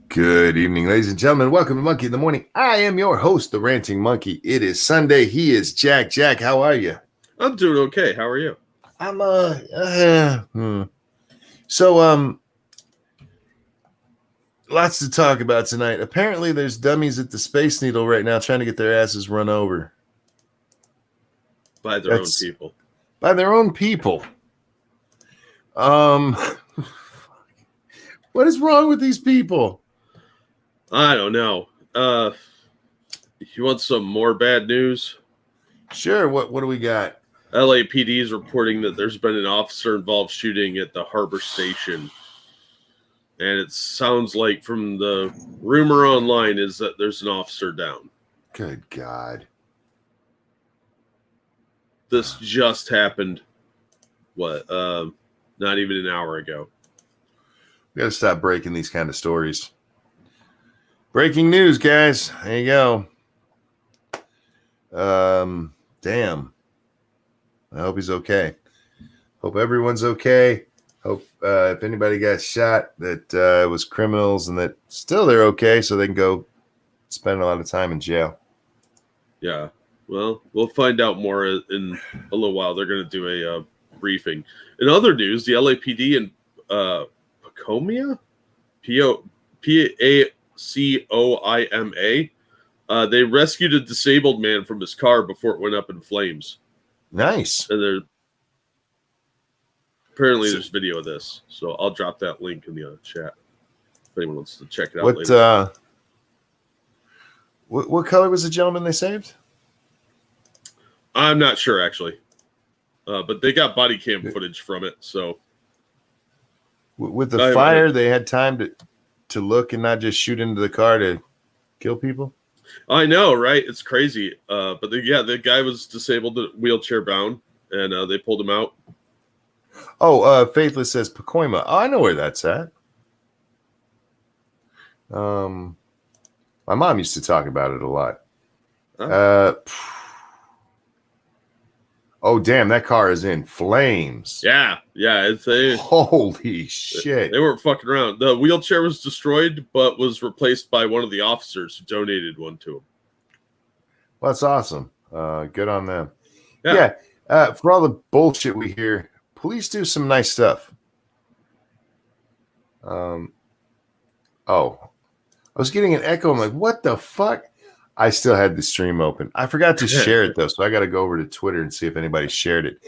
Good evening, ladies and gentlemen. Welcome to Monkey in the Morning. I am your host, the Ranting Monkey. It is Sunday. He is Jack. Jack, how are you? I'm doing okay. How are you? I'm So lots to talk about tonight. Apparently, there's dummies at the Space Needle right now trying to get their asses run over by their own people. By their own people. What is wrong with these people? I don't know. You want some more bad news? Sure. What do we got? LAPD is reporting that there's been an officer-involved shooting at the Harbor Station. And it sounds like from the rumor online is that there's an officer down. Good God. This just happened, not even an hour ago. We got to stop breaking these kind of stories. Breaking news, guys. There you go. Damn. I hope he's okay. Hope everyone's okay. Hope if anybody got shot that was criminals and that still they're okay so they can go spend a lot of time in jail. Yeah. Well, we'll find out more in a little while. They're going to do a briefing. In other news, the LAPD in Comey, P-A-C-O-I-M-A, they rescued a disabled man from his car before it went up in flames. Nice. And there's video of this, so I'll drop that link in the chat if anyone wants to check it out later. What color was the gentleman they saved? I'm not sure, actually. But they got body cam footage from it, so... With the fire, they had time to look and not just shoot into the car to kill people? I know, right? It's crazy. But the guy was disabled, wheelchair bound, and they pulled him out. Oh, Faithless says Pacoima. Oh, I know where that's at. My mom used to talk about it a lot. Oh, damn, that car is in flames. Yeah. Holy shit. They weren't fucking around. The wheelchair was destroyed, but was replaced by one of the officers who donated one to him. Well, that's awesome. Good on them. Yeah. For all the bullshit we hear, police do some nice stuff. I was getting an echo. I'm like, what the fuck? I still had the stream open. I forgot to share it, though, so I got to go over to Twitter and see if anybody shared it.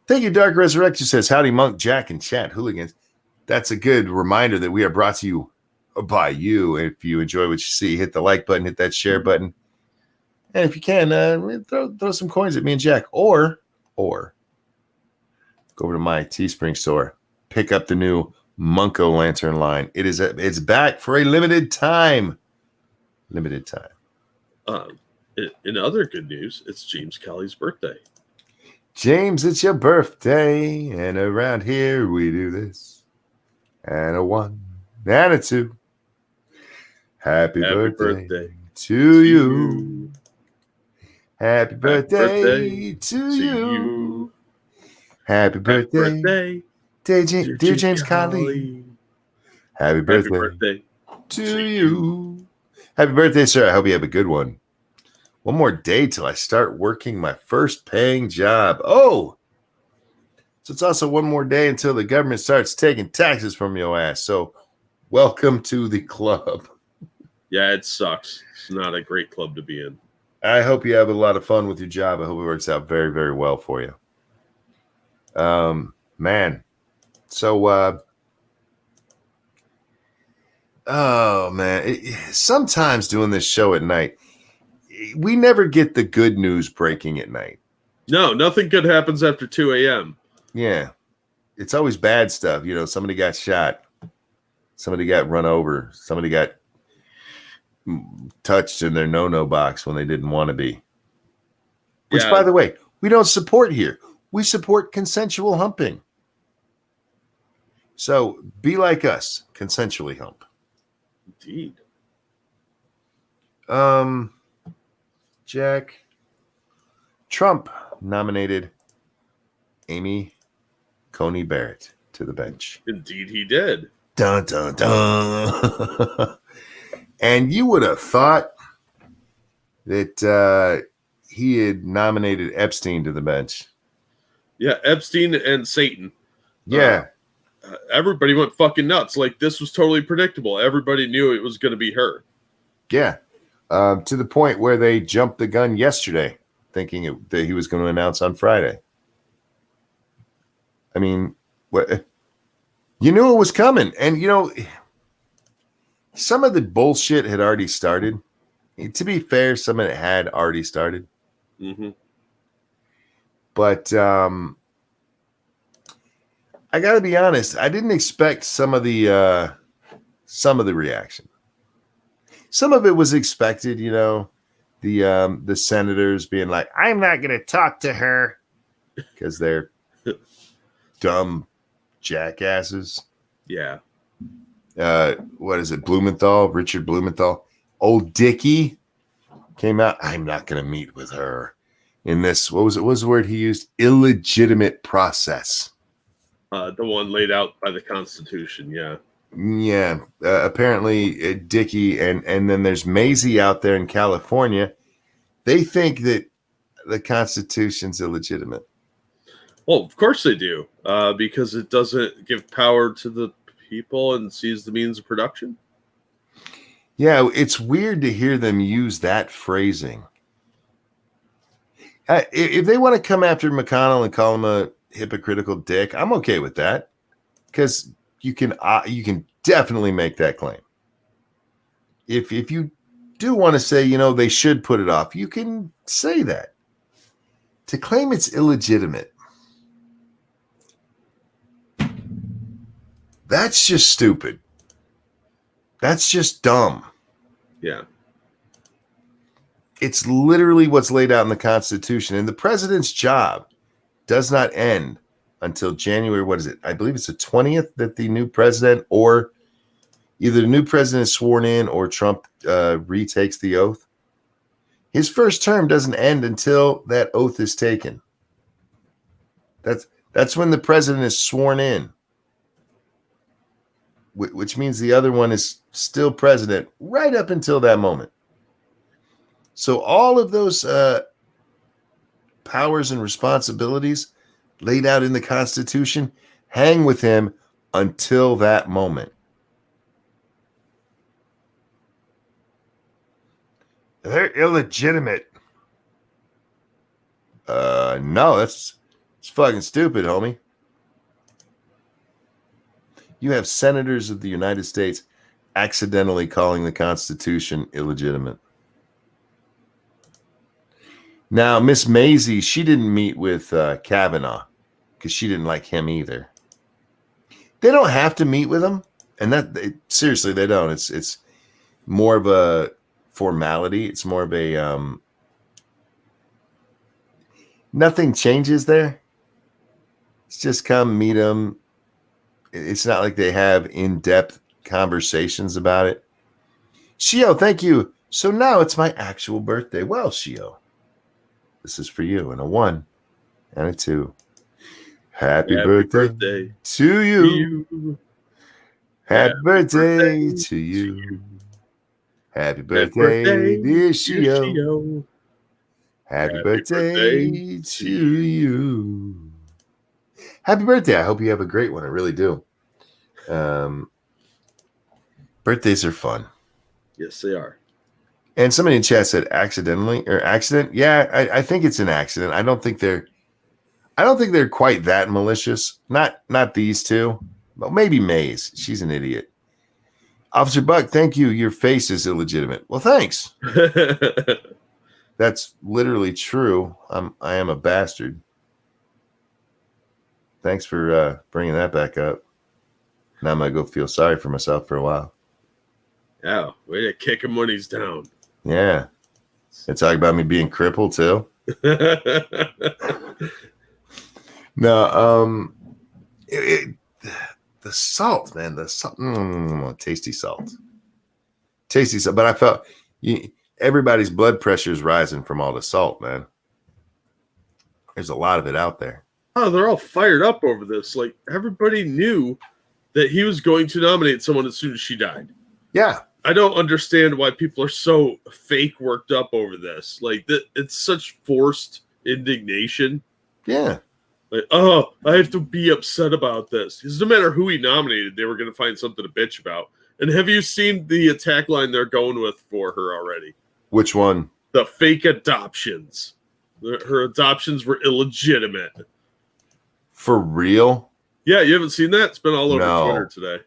Thank you, Dark Resurrection says, howdy, Monk, Jack, and Chat Hooligans. That's a good reminder that we are brought to you by you. If you enjoy what you see, hit the like button, hit that share button. And if you can, throw some coins at me and Jack. Or go over to my Teespring store. Pick up the new Munko Lantern line. It's back for a limited time. Limited time. In other good news, it's James Kelly's birthday. James, it's your birthday, and around here we do this. And a 1 and a 2. Happy birthday to you. Happy birthday to you. Happy birthday, dear James Colley. Happy birthday to you. Happy birthday, sir. I hope you have a good one. One more day till I start working my first paying job. Oh, so it's also one more day until the government starts taking taxes from your ass. So welcome to the club. Yeah, it sucks. It's not a great club to be in. I hope you have a lot of fun with your job. I hope it works out very, very well for you. Man. So, oh, man. Sometimes doing this show at night, we never get the good news breaking at night. No, nothing good happens after 2 a.m. Yeah. It's always bad stuff. You know, somebody got shot. Somebody got run over. Somebody got touched in their no-no box when they didn't want to be. Which, by the way, we don't support here. We support consensual humping. So be like us. Consensually hump. Indeed. Jack, Trump nominated Amy Coney Barrett to the bench. Indeed he did. Dun, dun, dun. And you would have thought that he had nominated Epstein to the bench. Yeah, Epstein and Satan. Yeah. Everybody went fucking nuts. Like, this was totally predictable. Everybody knew it was going to be her. Yeah. To the point where they jumped the gun yesterday, thinking that he was going to announce on Friday. I mean, what? You knew it was coming. And, some of the bullshit had already started. To be fair, some of it had already started. Mm-hmm. But I got to be honest, I didn't expect some of the reaction. Some of it was expected, the senators being like, "I'm not going to talk to her," because they're dumb jackasses. Yeah. What is it? Richard Blumenthal. Old Dickie came out. I'm not going to meet with her in this. What was the word he used? Illegitimate process. The one laid out by the Constitution. Yeah. Yeah. Apparently, Dickie and then there's Maisie out there in California. They think that the Constitution's illegitimate. Well, of course they do, because it doesn't give power to the people and sees the means of production. Yeah, it's weird to hear them use that phrasing. If they want to come after McConnell and call him a hypocritical dick, I'm okay with that, because you can definitely make that claim. If you do want to say, they should put it off, you can say that. To claim it's illegitimate, that's just stupid. That's just dumb. Yeah. It's literally what's laid out in the Constitution. And the president's job does not end until January. What is it? I believe it's the 20th that the new president, or either the new president is sworn in or Trump retakes the oath. His first term doesn't end until that oath is taken. That's when the president is sworn in, which means the other one is still president right up until that moment. So all of those powers and responsibilities laid out in the Constitution hang with him until that moment. They're illegitimate. No, it's fucking stupid, homie. You have senators of the United States accidentally calling the Constitution illegitimate. Now, Miss Maisie, she didn't meet with Kavanaugh because she didn't like him either. They don't have to meet with him, and seriously, they don't. It's more of a formality. It's more of a nothing changes there. It's just come meet him. It's not like they have in-depth conversations about it. Shio, thank you. So now it's my actual birthday. Well, Shio, this is for you, and a 1 and a 2. Happy birthday to you. Happy birthday to you. Happy birthday, dear Shio. Happy birthday to you. Happy birthday. I hope you have a great one. I really do. Birthdays are fun. Yes, they are. And somebody in chat said accidentally or accident. Yeah, I think it's an accident. I don't think they're quite that malicious. Not these two. But maybe Maze. She's an idiot. Officer Buck, thank you. Your face is illegitimate. Well, thanks. That's literally true. I am a bastard. Thanks for bringing that back up. Now I'm going to go feel sorry for myself for a while. Yeah, way to kick him when he's down. Yeah. They talk about me being crippled too. No, the salt, man, the salt, tasty salt. Tasty salt. But I felt everybody's blood pressure is rising from all the salt, man. There's a lot of it out there. Oh, they're all fired up over this. Like, everybody knew that he was going to nominate someone as soon as she died. Yeah. I don't understand why people are so fake worked up over this. Like, it's such forced indignation. Yeah. Like, oh, I have to be upset about this. Because no matter who he nominated, they were going to find something to bitch about. And have you seen the attack line they're going with for her already? Which one? The fake adoptions. Her adoptions were illegitimate. For real? Yeah, you haven't seen that? It's been all over No. Twitter today.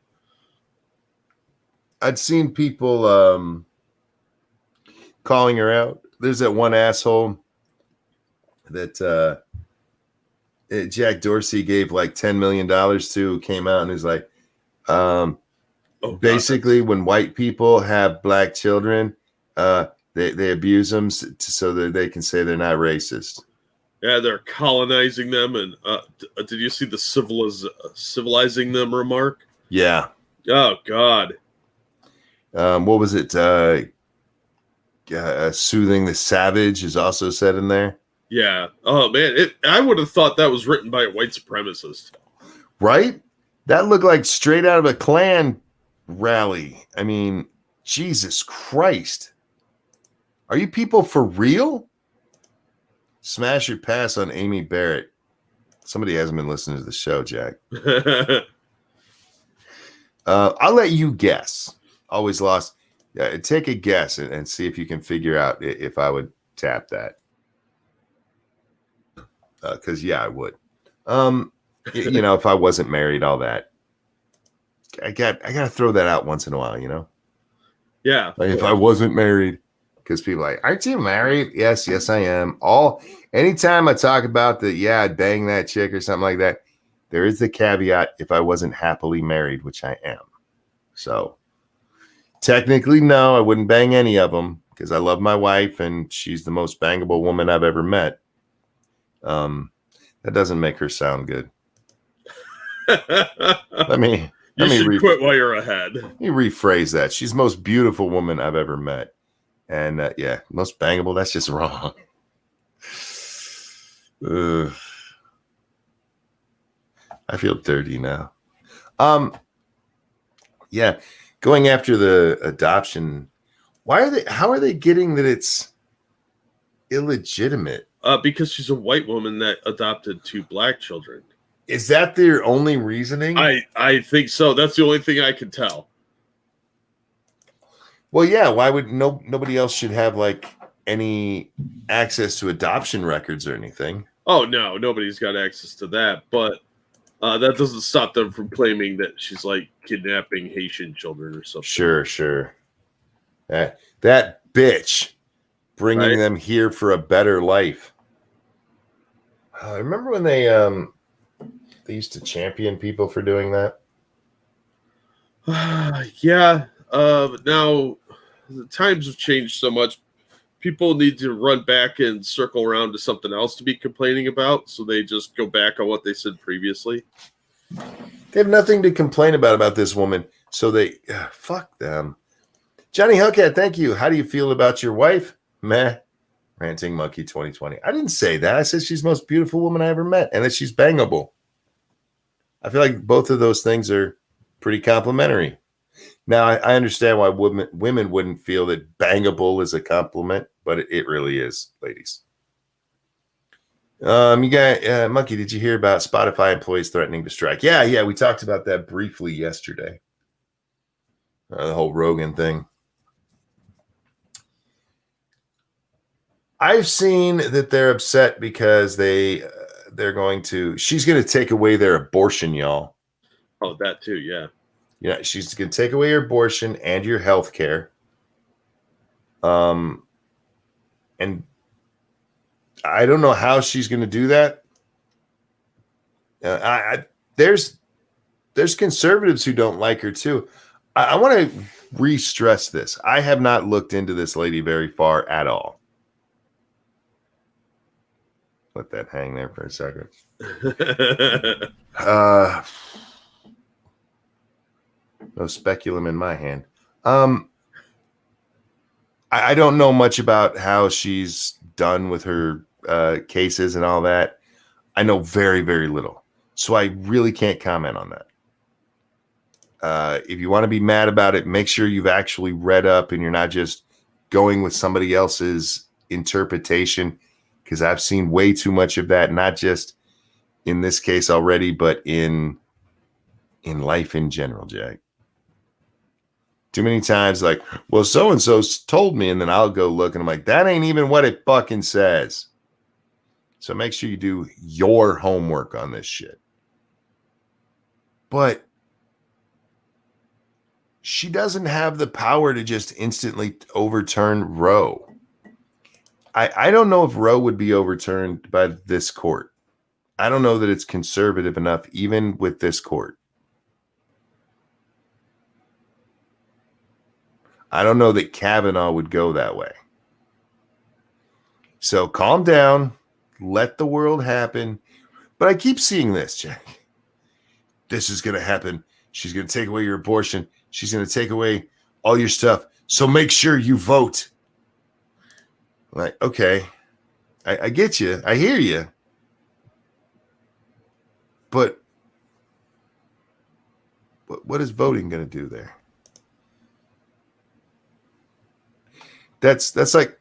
I'd seen people calling her out. There's that one asshole that Jack Dorsey gave like $10 million to, came out and is like, basically, when white people have black children, they abuse them so that they can say they're not racist. Yeah, they're colonizing them. And did you see the civilizing them remark? Yeah. Oh, God. What was it? Soothing the savage is also said in there. Yeah. Oh, man. I would have thought that was written by a white supremacist. Right? That looked like straight out of a Klan rally. I mean, Jesus Christ. Are you people for real? Smash your pass on Amy Barrett. Somebody hasn't been listening to the show, Jack. I'll let you guess. Always lost. Take a guess and see if you can figure out if I would tap that. Because I would. If I wasn't married, all that. I got to throw that out once in a while, Yeah. Like if I wasn't married, because people are like, aren't you married? Yes, I am. Anytime I talk about I'd bang that chick or something like that, there is the caveat if I wasn't happily married, which I am. So technically, no, I wouldn't bang any of them because I love my wife and she's the most bangable woman I've ever met. That doesn't make her sound good. Let me quit while you're ahead. Let me rephrase that. She's the most beautiful woman I've ever met. And most bangable, that's just wrong. I feel dirty now. Going after the adoption. How are they getting that it's illegitimate? Because she's a white woman that adopted 2 black children. Is that their only reasoning? I think so. That's the only thing I can tell. Well, yeah. Why would nobody else should have like any access to adoption records or anything? Oh no, nobody's got access to that. But that doesn't stop them from claiming that she's like kidnapping Haitian children or something. Sure. That bitch bringing them here for a better life. I remember when they used to champion people for doing that. Yeah. But now the times have changed so much. People need to run back and circle around to something else to be complaining about. So they just go back on what they said previously. They have nothing to complain about this woman. So they fuck them. Johnny Hellcat, thank you. How do you feel about your wife? Meh. Ranting Monkey 2020. I didn't say that. I said she's the most beautiful woman I ever met and that she's bangable. I feel like both of those things are pretty complimentary. Now, I understand why women wouldn't feel that bangable is a compliment, but it really is, ladies. You got Monkey, did you hear about Spotify employees threatening to strike? Yeah, we talked about that briefly yesterday. The whole Rogan thing. I've seen that they're upset because she's going to take away their abortion, y'all. Oh, that too, yeah. Yeah, she's going to take away your abortion and your health care. And I don't know how she's going to do that. There's conservatives who don't like her too. I want to re-stress this. I have not looked into this lady very far at all. Let that hang there for a second. No speculum in my hand. I don't know much about how she's done with her cases and all that. I know very, very little. So I really can't comment on that. If you want to be mad about it, make sure you've actually read up and you're not just going with somebody else's interpretation, because I've seen way too much of that, not just in this case already, but in life in general, Jack. Too many times, like, well, so-and-so told me, and then I'll go look, and I'm like, that ain't even what it fucking says. So make sure you do your homework on this shit. But she doesn't have the power to just instantly overturn Roe. I don't know if Roe would be overturned by this court. I don't know that it's conservative enough, even with this court. I don't know that Kavanaugh would go that way. So calm down. Let the world happen. But I keep seeing this, Jack. This is going to happen. She's going to take away your abortion. She's going to take away all your stuff. So make sure you vote. Like, okay, I get you. I hear you. But what is voting going to do there? That's like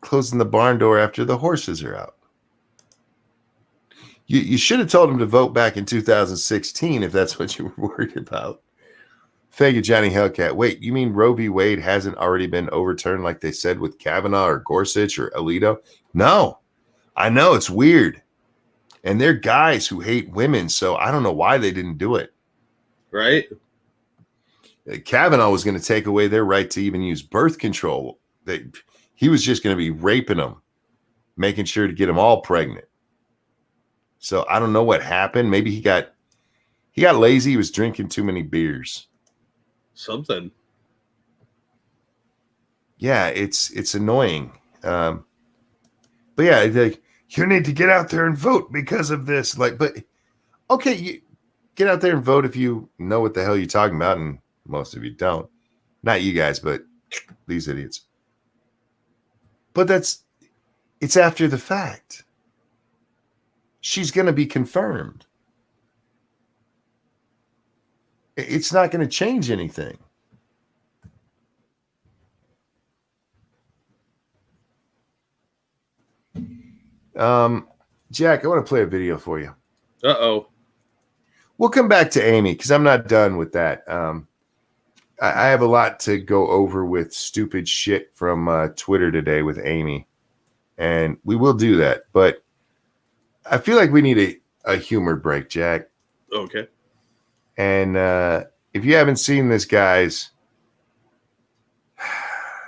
closing the barn door after the horses are out. You should have told him to vote back in 2016 if that's what you were worried about. Faggot Johnny Hellcat. Wait, you mean Roe v. Wade hasn't already been overturned like they said with Kavanaugh or Gorsuch or Alito? No. I know, it's weird. And they're guys who hate women, so I don't know why they didn't do it. Right? Kavanaugh was going to take away their right to even use birth control. He was just going to be raping them, making sure to get them all pregnant. So I don't know what happened. Maybe he got lazy. He was drinking too many beers. Something. Yeah, it's annoying. But yeah, you need to get out there and vote because of this. Like, but okay, you get out there and vote if you know what the hell you're talking about, and most of you don't. Not you guys, but these idiots. But it's after the fact. She's going to be confirmed. It's not going to change anything. Jack, I want to play a video for you. Uh-oh. We'll come back to Amy because I'm not done with that. I have a lot to go over with stupid shit from Twitter today with Amy, and we will do that. But I feel like we need a humor break, Jack. Okay. And if you haven't seen this, guys,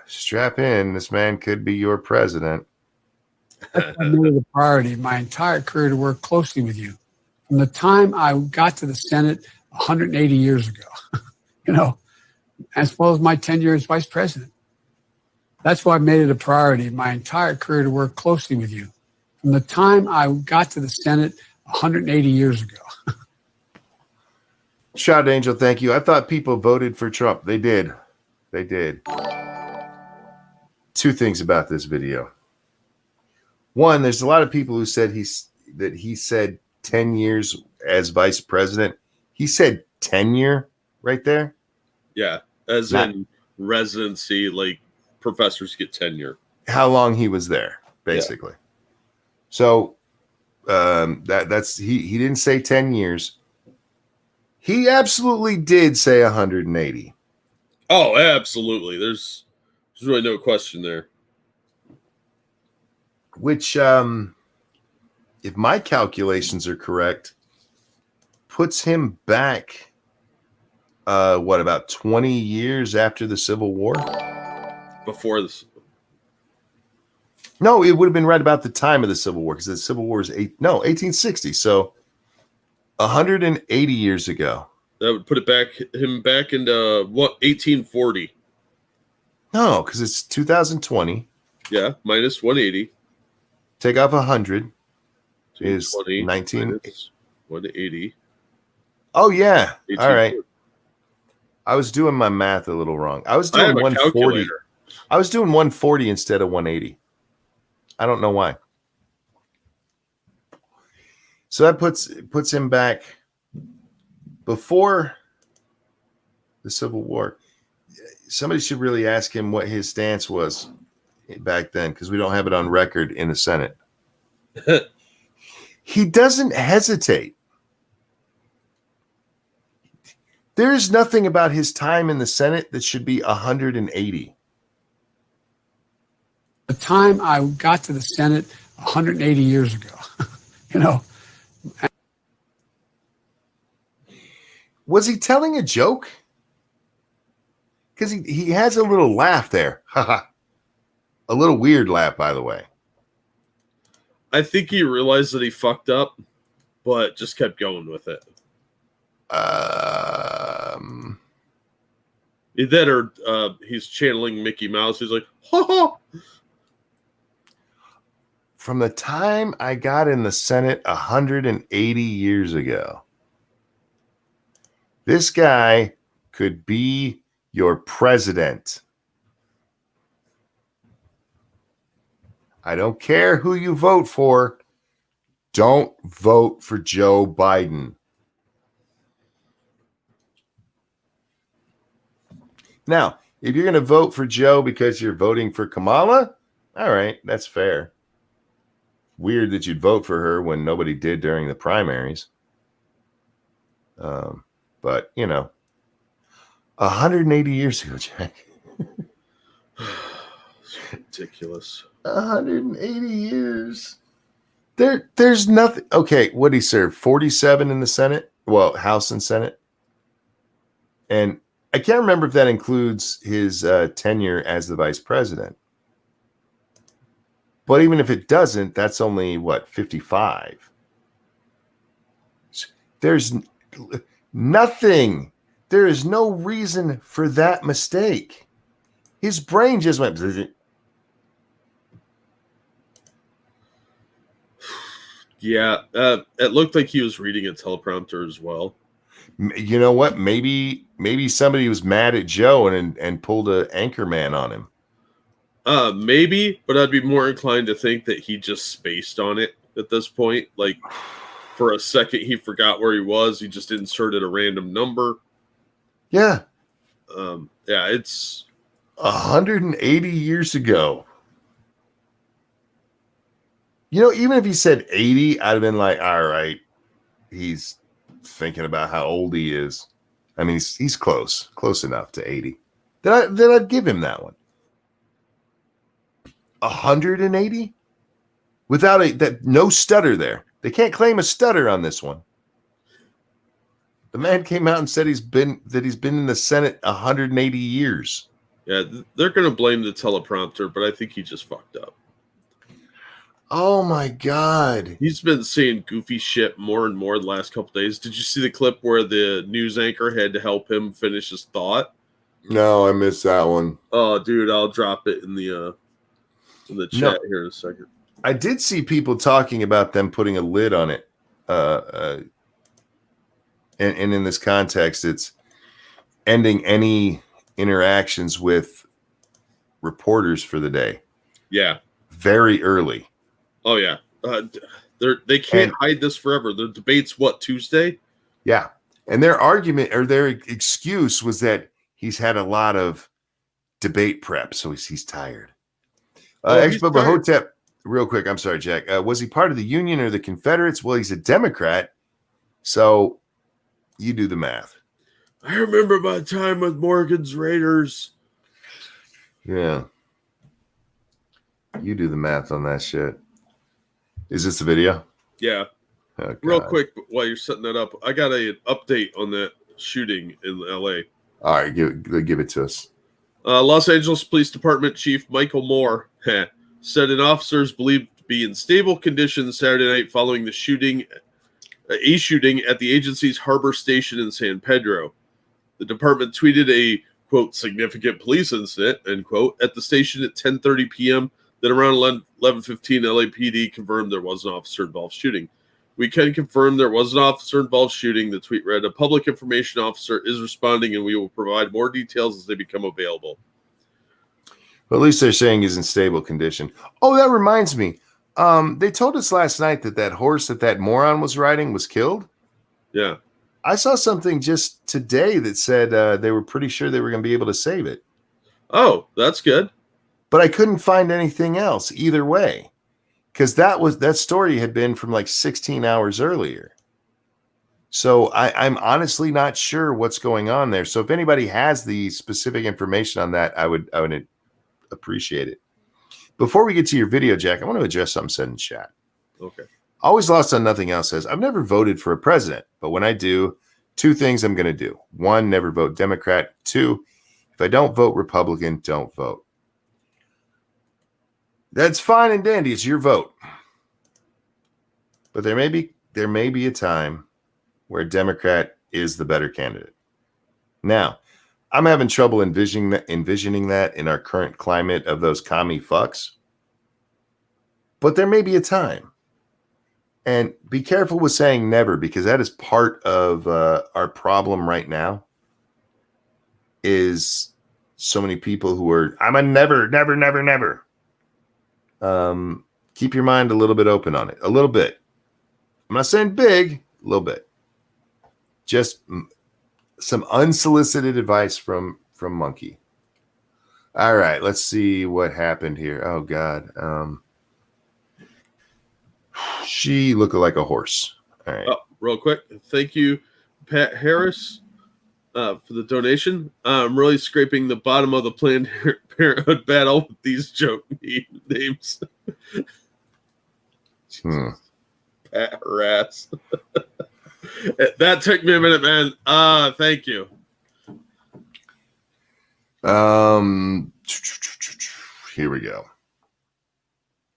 strap in. This man could be your president. I made it a priority my entire career to work closely with you. From the time I got to the Senate 180 years ago, as well as my tenure as vice president. That's why I made it a priority my entire career to work closely with you. From the time I got to the Senate 180 years ago. Shot Angel, thank you. I thought people voted for Trump. They did. They did. Two things about this video. One, there's a lot of people who said he said 10 years as vice president. He said tenure right there. Yeah, as in residency, like professors get tenure. How long he was there, basically. Yeah. So that's he didn't say 10 years. He absolutely did say 180. Oh, absolutely. There's really no question there. Which, if my calculations are correct, puts him back, about 20 years after the Civil War? Before this. No, it would have been right about the time of the Civil War, because the Civil War is 1860. So 180 years ago. That would put him back into 1840. No, because it's 2020. Yeah, minus 180. Take off 100 is 19. 180. Oh, yeah. All right. I was doing my math a little wrong. I was doing 140. I was doing 140 instead of 180. I don't know why. So that puts him back before the Civil War. Somebody should really ask him what his stance was back then, because we don't have it on record in the Senate. He doesn't hesitate. There's nothing about his time in the Senate that should be 180. The time I got to the Senate 180 years ago, you know. Was he telling a joke? Because he has a little laugh there. A little weird laugh, by the way. I think he realized that he fucked up, but just kept going with it. That or he's channeling Mickey Mouse. He's like, ha ha. From the time I got in the Senate 180 years ago, this guy could be your president. I don't care who you vote for. Don't vote for Joe Biden. Now, if you're going to vote for Joe because you're voting for Kamala, all right, that's fair. Weird that you'd vote for her when nobody did during the primaries. But, you know, 180 years ago, Jack. It's ridiculous. 180 years. There's nothing. Okay, what did he serve? 47 in the Senate? Well, House and Senate. And I can't remember if that includes his tenure as the vice president. But even if it doesn't, that's only, 55? There's nothing. There is no reason for that mistake. His brain just went. Yeah, it looked like he was reading a teleprompter as well. You know what? Maybe somebody was mad at Joe and pulled an anchorman on him. Maybe, but I'd be more inclined to think that he just spaced on it at this point. Like, for a second, he forgot where he was. He just inserted a random number. Yeah. Yeah, it's 180 years ago. You know, even if he said 80, I'd have been like, all right, he's thinking about how old he is. I mean, he's close enough to 80. Then I'd give him that one. 180 without no stutter there. They can't claim a stutter on this one. The man came out and said he's been in the Senate 180 years. Yeah, they're going to blame the teleprompter, but I think he just fucked up. Oh my God. He's been saying goofy shit more and more the last couple days. Did you see the clip where the news anchor had to help him finish his thought? No, I missed that one. Oh, dude, I'll drop it in the chat here in a second. I did see people talking about them putting a lid on it. And in this context, it's ending any interactions with reporters for the day. Yeah. Very early. Oh, yeah. They can't hide this forever. The debate's Tuesday? Yeah. And their argument or their excuse was that he's had a lot of debate prep, so he's tired. Ex-Bubba Hotep, real quick. I'm sorry, Jack. Was he part of the Union or the Confederates? Well, he's a Democrat, so you do the math. I remember my time with Morgan's Raiders. Yeah. You do the math on that shit. Is this the video? Yeah. Oh, real quick, while you're setting that up, I got an update on that shooting in L.A. All right, give it to us. Los Angeles Police Department Chief Michael Moore said an officer is believed to be in stable condition Saturday night following the shooting at the agency's harbor station in San Pedro. The department tweeted a, quote, significant police incident, end quote, at the station at 10:30 p.m. Then around 11:15, LAPD confirmed there was an officer-involved shooting. We can confirm there was an officer-involved shooting. The tweet read, a public information officer is responding, and we will provide more details as they become available. Well, at least they're saying he's in stable condition. Oh, that reminds me. They told us last night that horse that moron was riding was killed. Yeah. I saw something just today that said they were pretty sure they were going to be able to save it. Oh, that's good. But I couldn't find anything else either way, because that story had been from like 16 hours earlier. So I'm honestly not sure what's going on there. So if anybody has the specific information on that, I would appreciate it. Before we get to your video, Jack, I want to address something said in chat. Okay. Always Lost on Nothing Else says, I've never voted for a president, but when I do, 2 things I'm going to do. 1, never vote Democrat. 2, if I don't vote Republican, don't vote. That's fine and dandy. It's your vote. But there may be a time where a Democrat is the better candidate. Now, I'm having trouble envisioning that in our current climate of those commie fucks. But there may be a time. And be careful with saying never, because that is part of our problem right now. Is so many people who are, I'm a never. Keep your mind a little bit open on it. A little bit. I'm not saying big, a little bit. Just some unsolicited advice from Monkey. All right, let's see what happened here. Oh, God. She looked like a horse. All right. Oh, real quick. Thank you, Pat Harris, for the donation. I'm really scraping the bottom of the Planned Parenthood battle with these joke names. Pat Harris. That took me a minute, man. Thank you. Here we go.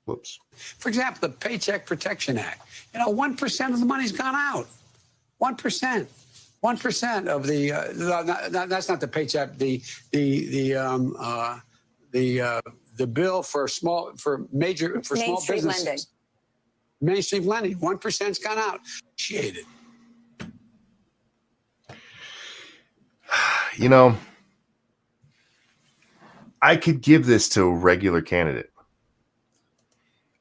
Whoops. For example, the Paycheck Protection Act. 1% of the money's gone out. 1%. 1% of the that's not the paycheck. The bill for small businesses. Lending. Mainstream lending. 1%'s gone out. Appreciate it. I could give this to a regular candidate.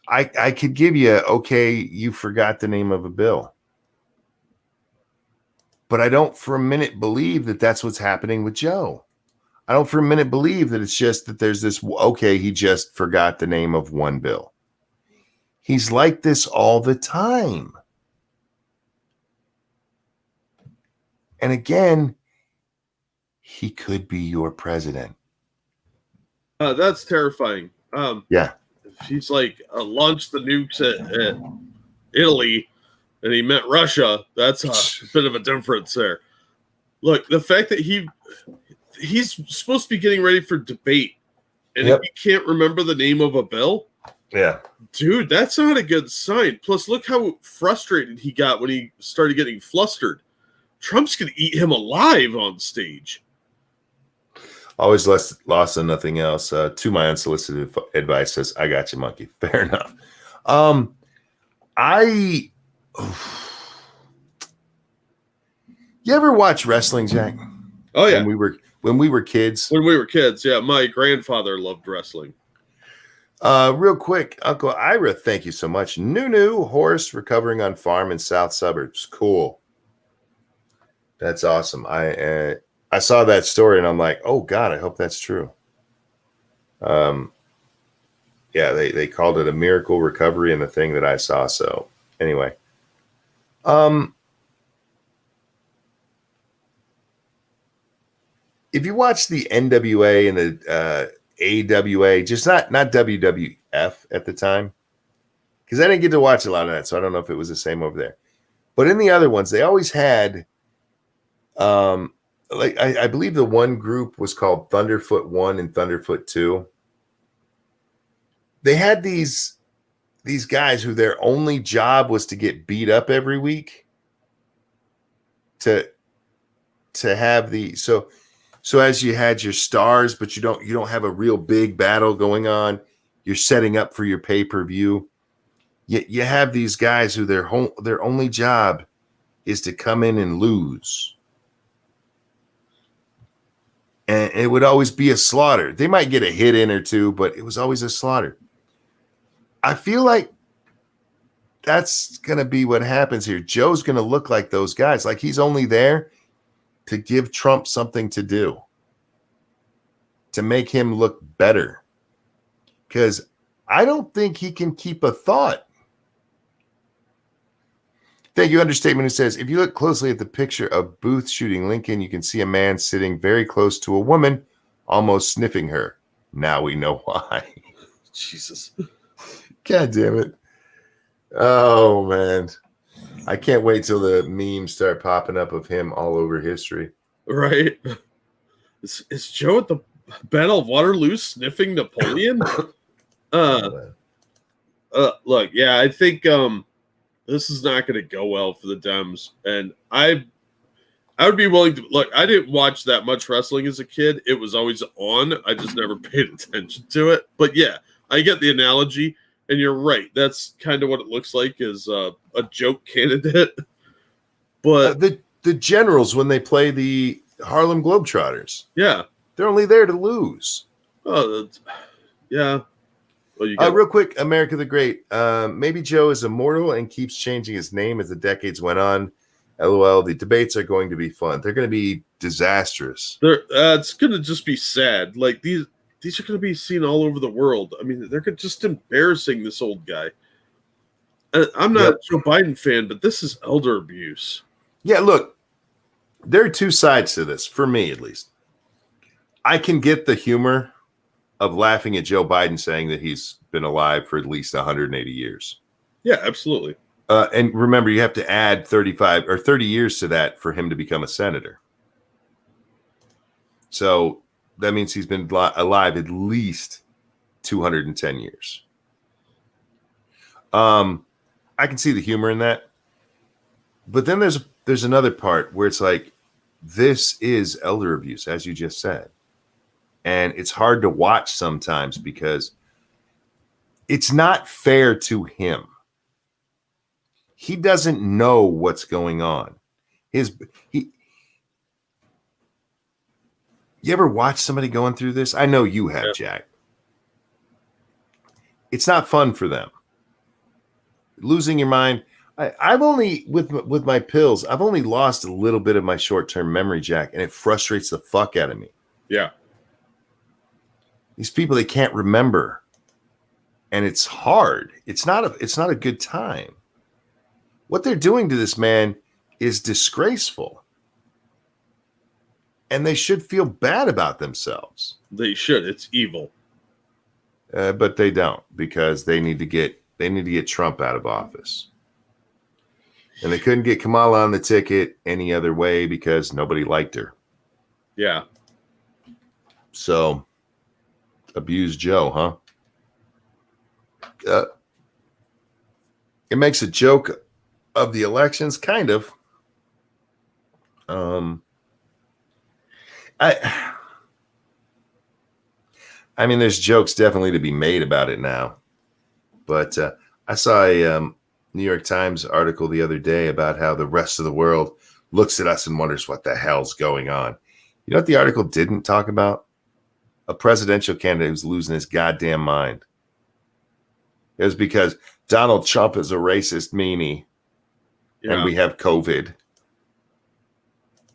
I could give you, okay, you forgot the name of a bill. But I don't for a minute believe that that's what's happening with Joe. I don't for a minute believe that it's just that there's this, okay, he just forgot the name of one bill. He's like this all the time. And again, he could be your president. That's terrifying. Yeah. He's like launched the nukes at Italy, and he meant Russia. That's a bit of a difference there. Look, the fact that he's supposed to be getting ready for debate, and if he can't remember the name of a bill, yeah, dude, that's not a good sign. Plus, look how frustrated he got when he started getting flustered. Trump's going to eat him alive on stage. Always lost on nothing else. To my unsolicited advice says, I got you, monkey. Fair enough. You ever watch wrestling, Jack? Oh, yeah. When we were kids. When we were kids, yeah. My grandfather loved wrestling. Real quick, Uncle Ira, thank you so much. New horse recovering on farm in South Suburbs. Cool. That's awesome. I saw that story and I'm like, oh God, I hope that's true. Yeah, they called it a miracle recovery in the thing that I saw. So anyway, if you watch the NWA and the AWA, just not WWF at the time, because I didn't get to watch a lot of that, so I don't know if it was the same over there. But in the other ones, they always had, like I believe the one group was called Thunderfoot 1 and Thunderfoot 2. They had these guys who their only job was to get beat up every week. To have the so as you had your stars, but you don't have a real big battle going on. You're setting up for your pay-per-view. You have these guys who their only job is to come in and lose. And it would always be a slaughter. They might get a hit in or two, but it was always a slaughter. I feel like that's going to be what happens here. Joe's going to look like those guys. Like he's only there to give Trump something to do, to make him look better. Because I don't think he can keep a thought. Thank you. Understatement who says, if you look closely at the picture of Booth shooting Lincoln, you can see a man sitting very close to a woman, almost sniffing her. Now we know why. Jesus. God damn it. Oh, man. I can't wait till the memes start popping up of him all over history. Right. Is Joe at the Battle of Waterloo sniffing Napoleon? Look, yeah, I think this is not going to go well for the Dems, and I would be willing to look. I didn't watch that much wrestling as a kid. It was always on. I just never paid attention to it. But yeah, I get the analogy, and you're right. That's kind of what it looks like, is a joke candidate. But the generals, when they play the Harlem Globetrotters, yeah, they're only there to lose. Oh, yeah. Well, real quick, America the Great. Maybe Joe is immortal and keeps changing his name as the decades went on. LOL. The debates are going to be fun. They're going to be disastrous. It's going to just be sad. Like these are going to be seen all over the world. I mean, they're just embarrassing this old guy. I'm not a Joe Biden fan, but this is elder abuse. Yeah, look, there are two sides to this, for me at least. I can get the humor of laughing at Joe Biden saying that he's been alive for at least 180 years. Yeah, absolutely. And remember, you have to add 35 or 30 years to that for him to become a senator. So that means he's been alive at least 210 years. I can see the humor in that. But then there's another part where it's like, this is elder abuse, as you just said. And it's hard to watch sometimes because it's not fair to him. He doesn't know what's going on. You ever watch somebody going through this? I know you have, Jack. It's not fun for them. Losing your mind. I've only, with my pills, I've only lost a little bit of my short-term memory, Jack, and it frustrates the fuck out of me. Yeah. These people, they can't remember. And it's hard. It's not a good time. What they're doing to this man is disgraceful. And they should feel bad about themselves. They should. It's evil. But they don't, because they need to get Trump out of office. And they couldn't get Kamala on the ticket any other way because nobody liked her. Yeah. So, abuse Joe, huh? It makes a joke of the elections, kind of. I mean, there's jokes definitely to be made about it now. But I saw a New York Times article the other day about how the rest of the world looks at us and wonders what the hell's going on. You know what the article didn't talk about? A presidential candidate who's losing his goddamn mind. It was because Donald Trump is a racist meanie, and we have COVID.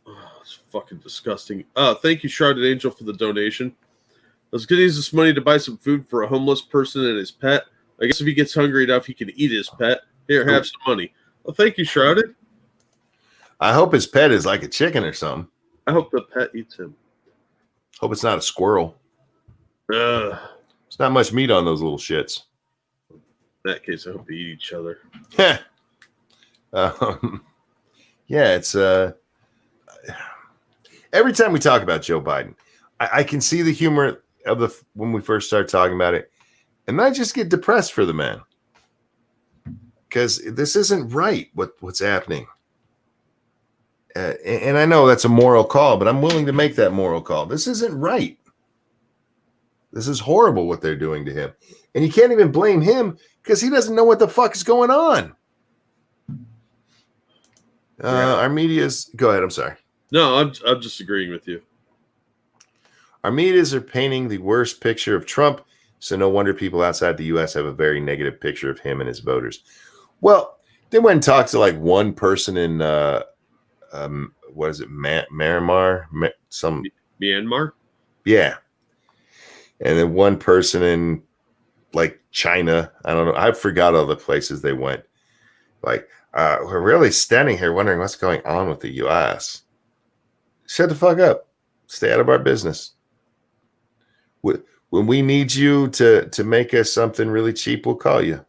Oh, it's fucking disgusting. Thank you, Shrouded Angel, for the donation. I was going to use this money to buy some food for a homeless person and his pet. I guess if he gets hungry enough, he can eat his pet. Here, have some money. Well, thank you, Shrouded. I hope his pet is like a chicken or something. I hope the pet eats him. Hope it's not a squirrel. There's not much meat on those little shits. In that case, I hope they eat each other. Yeah, it's every time we talk about Joe Biden, I can see the humor of when we first start talking about it, and I just get depressed for the man because this isn't right. What's happening? And I know that's a moral call, but I'm willing to make that moral call. This isn't right. This is horrible what they're doing to him. And you can't even blame him because he doesn't know what the fuck is going on. Our media's... Go ahead, I'm sorry. No, I'm just agreeing with you. Our medias are painting the worst picture of Trump, so no wonder people outside the U.S. have a very negative picture of him and his voters. Well, they went and talked to like one person in what is it, Myanmar? Myanmar? Yeah. And then one person in like China, I don't know, I forgot all the places they went. Like, we're really standing here wondering what's going on with the U.S. Shut the fuck up. Stay out of our business. When we need you to make us something really cheap, we'll call you.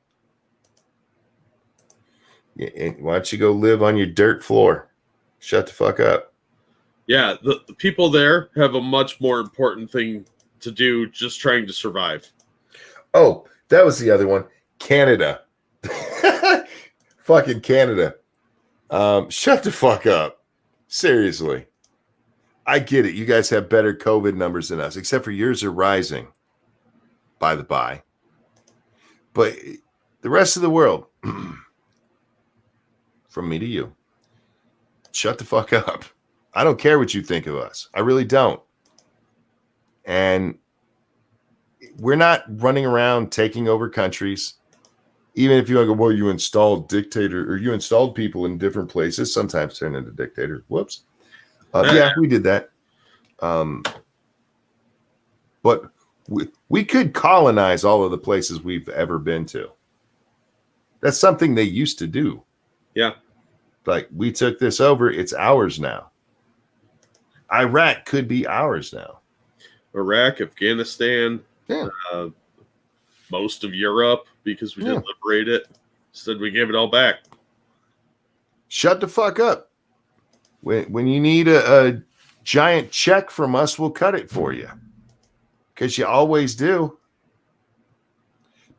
Why don't you go live on your dirt floor? Shut the fuck up. Yeah, the people there have a much more important thing to do, just trying to survive. Oh, that was the other one. Canada. Fucking Canada. Shut the fuck up. Seriously. I get it. You guys have better COVID numbers than us, except for yours are rising, by the by. But the rest of the world, from me to you, shut the fuck up. I don't care what you think of us. I really don't. And we're not running around taking over countries. Even if you want to go, well, you installed dictator, or you installed people in different places, sometimes turn into dictators. Whoops. Yeah, we did that. But we could colonize all of the places we've ever been to. That's something they used to do. Yeah. Like, we took this over. It's ours now. Iraq could be ours now. Iraq, Afghanistan, Yeah. Most of Europe, because we didn't liberate it. Instead, we gave it all back. Shut the fuck up. When you need a giant check from us, we'll cut it for you. Because you always do.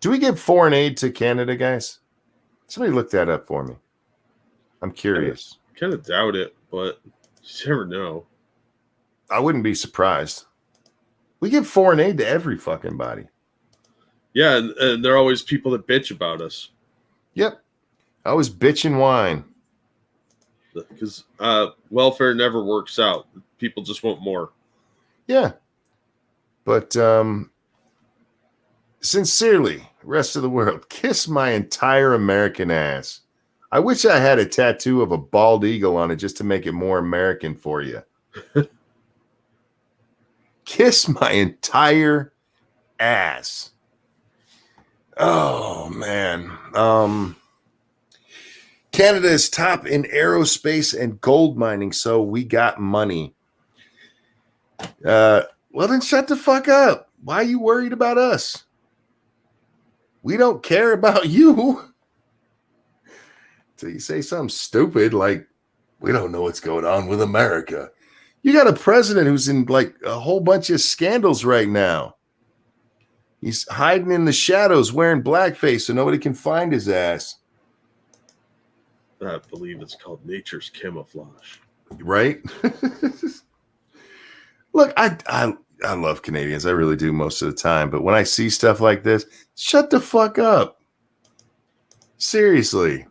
Do we give foreign aid to Canada, guys? Somebody look that up for me. I'm curious. Kind of doubt it, but you never know. I wouldn't be surprised. We give foreign aid to every fucking body. Yeah, and there are always people that bitch about us. Yep. I always bitch and whine. Because welfare never works out. People just want more. Yeah. But sincerely, rest of the world, kiss my entire American ass. I wish I had a tattoo of a bald eagle on it just to make it more American for you. Kiss my entire ass. Oh, man. Canada is top in aerospace and gold mining, so we got money. Well, then shut the fuck up. Why are you worried about us? We don't care about you. Till you say something stupid like, we don't know what's going on with America. You got a president who's in like a whole bunch of scandals right now. He's hiding in the shadows wearing blackface so nobody can find his ass. I believe it's called nature's camouflage. Right? Look, I love Canadians. I really do most of the time. But when I see stuff like this, shut the fuck up. Seriously.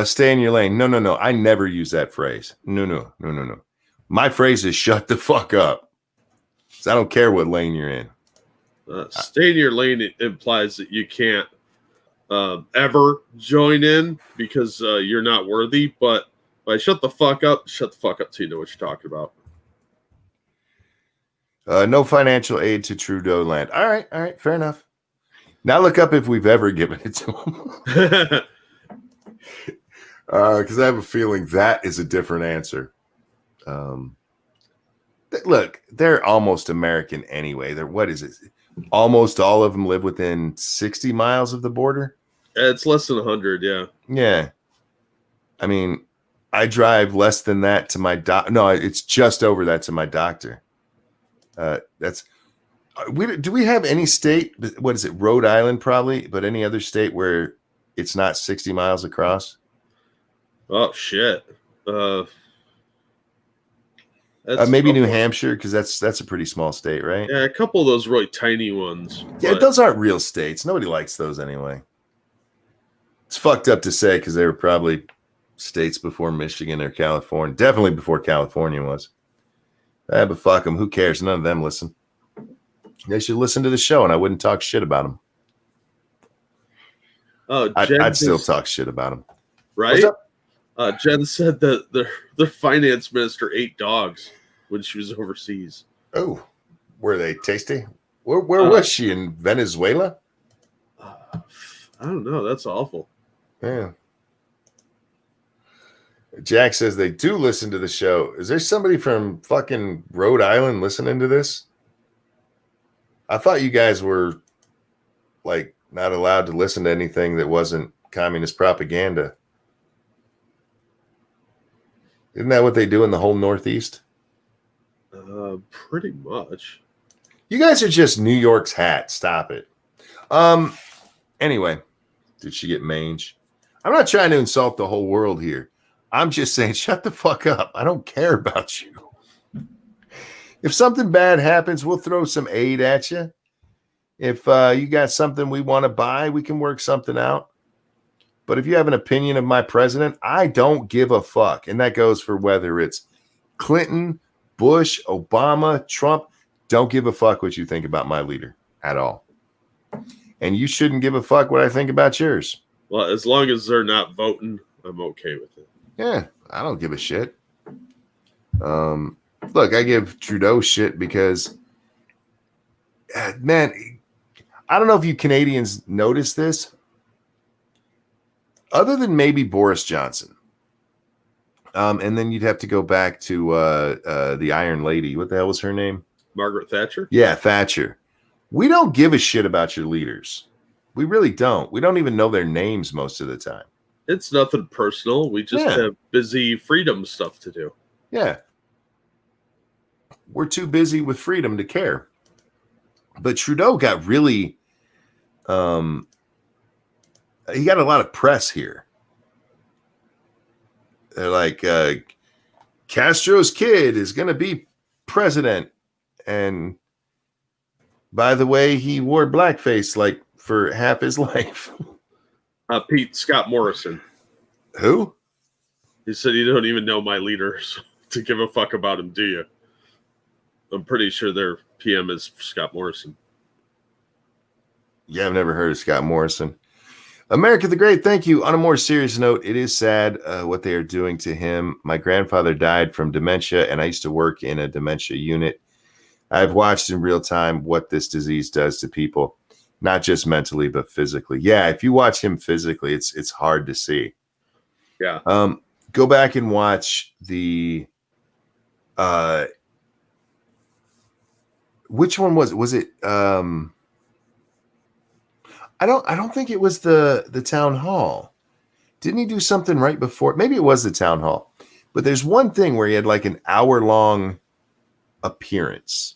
Stay in your lane. No. I never use that phrase. No. My phrase is shut the fuck up. I don't care what lane you're in. Stay in your lane implies that you can't ever join in because you're not worthy. But by shut the fuck up so you know what you're talking about. No financial aid to Trudeau land. All right. Fair enough. Now look up if we've ever given it to him. Because I have a feeling that is a different answer. Look, they're almost American anyway. What is it? Almost all of them live within 60 miles of the border. It's less than 100, yeah. Yeah. I mean, I drive less than that to my doctor. No, it's just over that to my doctor. Do we have any state? What is it? Rhode Island, probably, but any other state where it's not 60 miles across? Oh shit! Maybe New Hampshire, because that's a pretty small state, right? Yeah, a couple of those really tiny ones. Yeah, those aren't real states. Nobody likes those anyway. It's fucked up to say because they were probably states before Michigan or California. Definitely before California was. But fuck them. Who cares? None of them listen. They should listen to the show, and I wouldn't talk shit about them. Oh, I'd still talk shit about them. Right? Jen said that their finance minister ate dogs when she was overseas. Oh, were they tasty? Where was she, in Venezuela? I don't know. That's awful. Yeah. Jack says they do listen to the show. Is there somebody from fucking Rhode Island listening to this? I thought you guys were like not allowed to listen to anything that wasn't communist propaganda. Isn't that what they do in the whole Northeast? Pretty much. You guys are just New York's hat. Stop it. Anyway, did she get mange? I'm not trying to insult the whole world here. I'm just saying, shut the fuck up. I don't care about you. If something bad happens, we'll throw some aid at you. If you got something we want to buy, we can work something out. But if you have an opinion of my president, I don't give a fuck. And that goes for whether it's Clinton, Bush, Obama, Trump. Don't give a fuck what you think about my leader at all. And you shouldn't give a fuck what I think about yours. Well, as long as they're not voting, I'm okay with it. Yeah, I don't give a shit. Look, I give Trudeau shit because, man, I don't know if you Canadians notice this. Other than maybe Boris Johnson. And then you'd have to go back to the Iron Lady. What the hell was her name? Margaret Thatcher? Yeah, Thatcher. We don't give a shit about your leaders. We really don't. We don't even know their names most of the time. It's nothing personal. We just have busy freedom stuff to do. Yeah. We're too busy with freedom to care. But Trudeau got really, he got a lot of press here. They're like, Castro's kid is going to be president. And by the way, he wore blackface like for half his life. Scott Morrison. Who? He said, you don't even know my leaders to give a fuck about him, do you? I'm pretty sure their PM is Scott Morrison. Yeah, I've never heard of Scott Morrison. America the Great, thank you. On a more serious note, it is sad what they are doing to him. My grandfather died from dementia, and I used to work in a dementia unit. I've watched in real time what this disease does to people, not just mentally, but physically. Yeah, if you watch him physically, it's hard to see. Yeah. Go back and watch the which one was it? I don't think it was the town hall. Didn't he do something right before? Maybe it was the town hall. But there's one thing where he had like an hour-long appearance.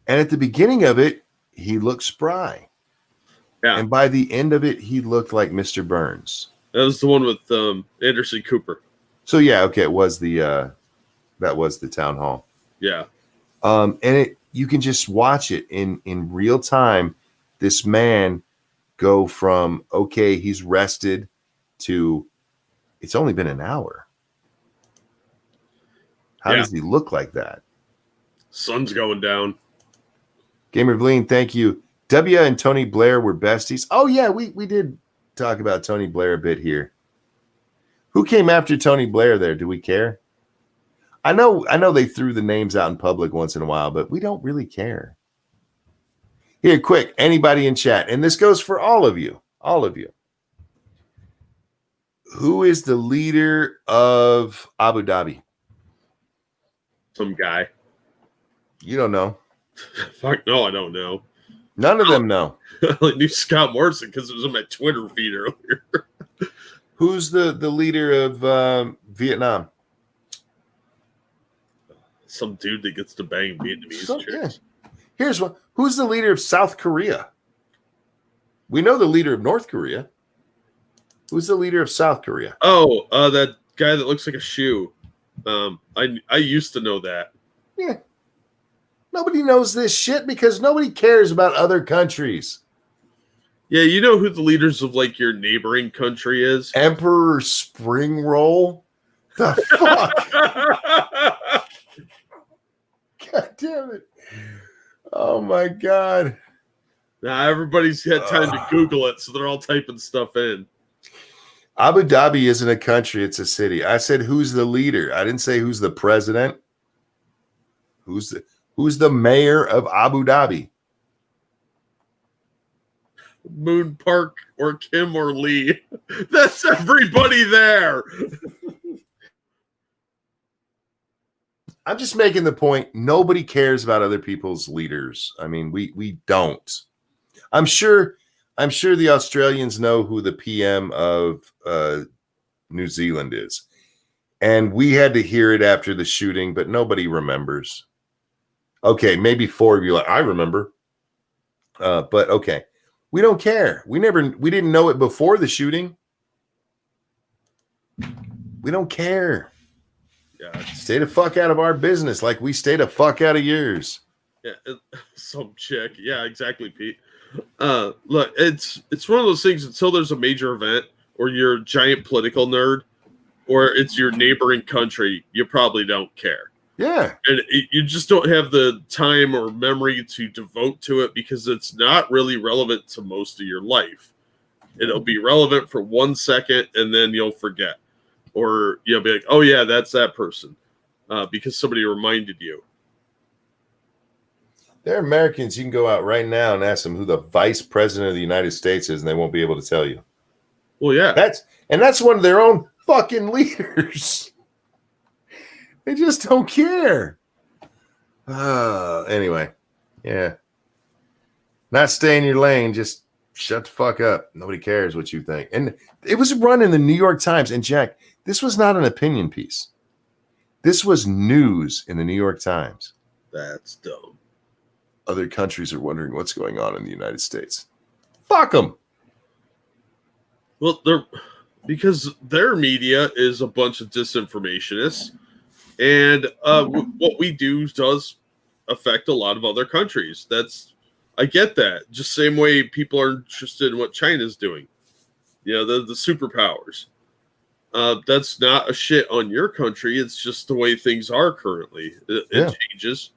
And at the beginning of it, he looked spry. Yeah. And by the end of it, he looked like Mr. Burns. That was the one with Anderson Cooper. So yeah, okay, it was that was the town hall. Yeah. And you can just watch it in real time. This man go from, okay, he's rested, to it's only been an hour. How does he look like that? Sun's going down. Gamer Vleen, thank you. W and Tony Blair were besties. Oh yeah, we did talk about Tony Blair a bit here. Who came after Tony Blair there? Do we care? I know they threw the names out in public once in a while, but we don't really care. Here, quick, anybody in chat, and this goes for all of you. Who is the leader of Abu Dhabi? Some guy. You don't know. Fuck no, I don't know. None of them know. I only knew Scott Morrison because it was on my Twitter feed earlier. Who's the leader of Vietnam? Some dude that gets to bang Vietnamese chicks. Yeah. Here's one. Who's the leader of South Korea? We know the leader of North Korea. Who's the leader of South Korea? Oh, that guy that looks like a shoe. I used to know that. Yeah. Nobody knows this shit because nobody cares about other countries. Yeah, you know who the leaders of like your neighboring country is? Emperor Spring Roll? The fuck? God damn it. Oh my God. Now everybody's had time to Google it, so they're all typing stuff in. Abu Dhabi isn't a country, it's a city. I said, who's the leader? I didn't say who's the president. Who's the mayor of Abu Dhabi? Moon Park or Kim or Lee. That's everybody there. I'm just making the point. Nobody cares about other people's leaders. I mean, we don't. I'm sure the Australians know who the PM of New Zealand is. And we had to hear it after the shooting, but nobody remembers. Okay, maybe 4 of you like, I remember. But okay. We don't care. We didn't know it before the shooting. We don't care. Yeah. Stay the fuck out of our business like we stay the fuck out of yours. Yeah, some chick. Yeah, exactly, Pete. Look, it's one of those things until there's a major event or you're a giant political nerd or it's your neighboring country, you probably don't care. Yeah. And you just don't have the time or memory to devote to it because it's not really relevant to most of your life. It'll be relevant for 1 second and then you'll forget. Or you'll be like, oh, yeah, that's that person because somebody reminded you. There are Americans you can go out right now and ask them who the vice president of the United States is and they won't be able to tell you. Well, yeah. That's one of their own fucking leaders. They just don't care. Anyway, yeah. Not stay in your lane. Just shut the fuck up. Nobody cares what you think. And it was run in the New York Times. And Jack, this was not an opinion piece. This was news in the New York Times. That's dumb. Other countries are wondering what's going on in the United States. Fuck them. Well, because their media is a bunch of disinformationists. And what we do does affect a lot of other countries. I get that. Just same way people are interested in what China's doing. You know, the superpowers. That's not a shit on your country. It's just the way things are currently. It changes.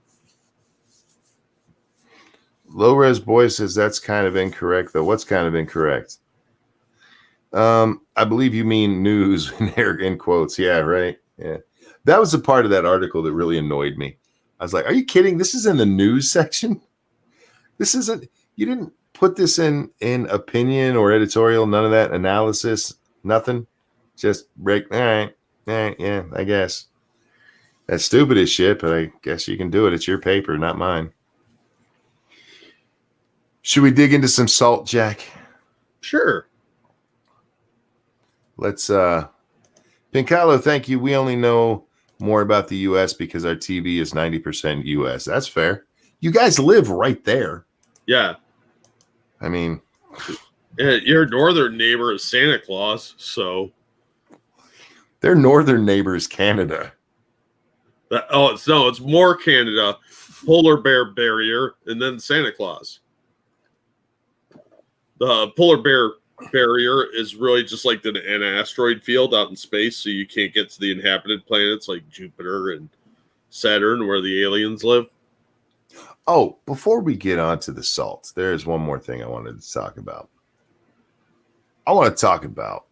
Low Res Boy says that's kind of incorrect, though. What's kind of incorrect? I believe you mean news in quotes. Yeah, right. Yeah. That was a part of that article that really annoyed me. I was like, are you kidding? This is in the news section. This isn't, you didn't put this in opinion or editorial, none of that analysis, nothing. Just break. All right. Yeah, I guess. That's stupid as shit, but I guess you can do it. It's your paper, not mine. Should we dig into some salt, Jack? Sure. Let's, Pincalo, thank you. We only know more about the U.S. because our TV is 90% U.S. That's fair. You guys live right there. Yeah. I mean, your northern neighbor is Santa Claus, so. Their northern neighbor is Canada. It's more Canada, polar bear barrier, and then Santa Claus. The polar bear barrier is really just like an asteroid field out in space, so you can't get to the inhabited planets like Jupiter and Saturn where the aliens live. Oh, before we get on to the salt, there is one more thing I wanted to talk about. I want to talk about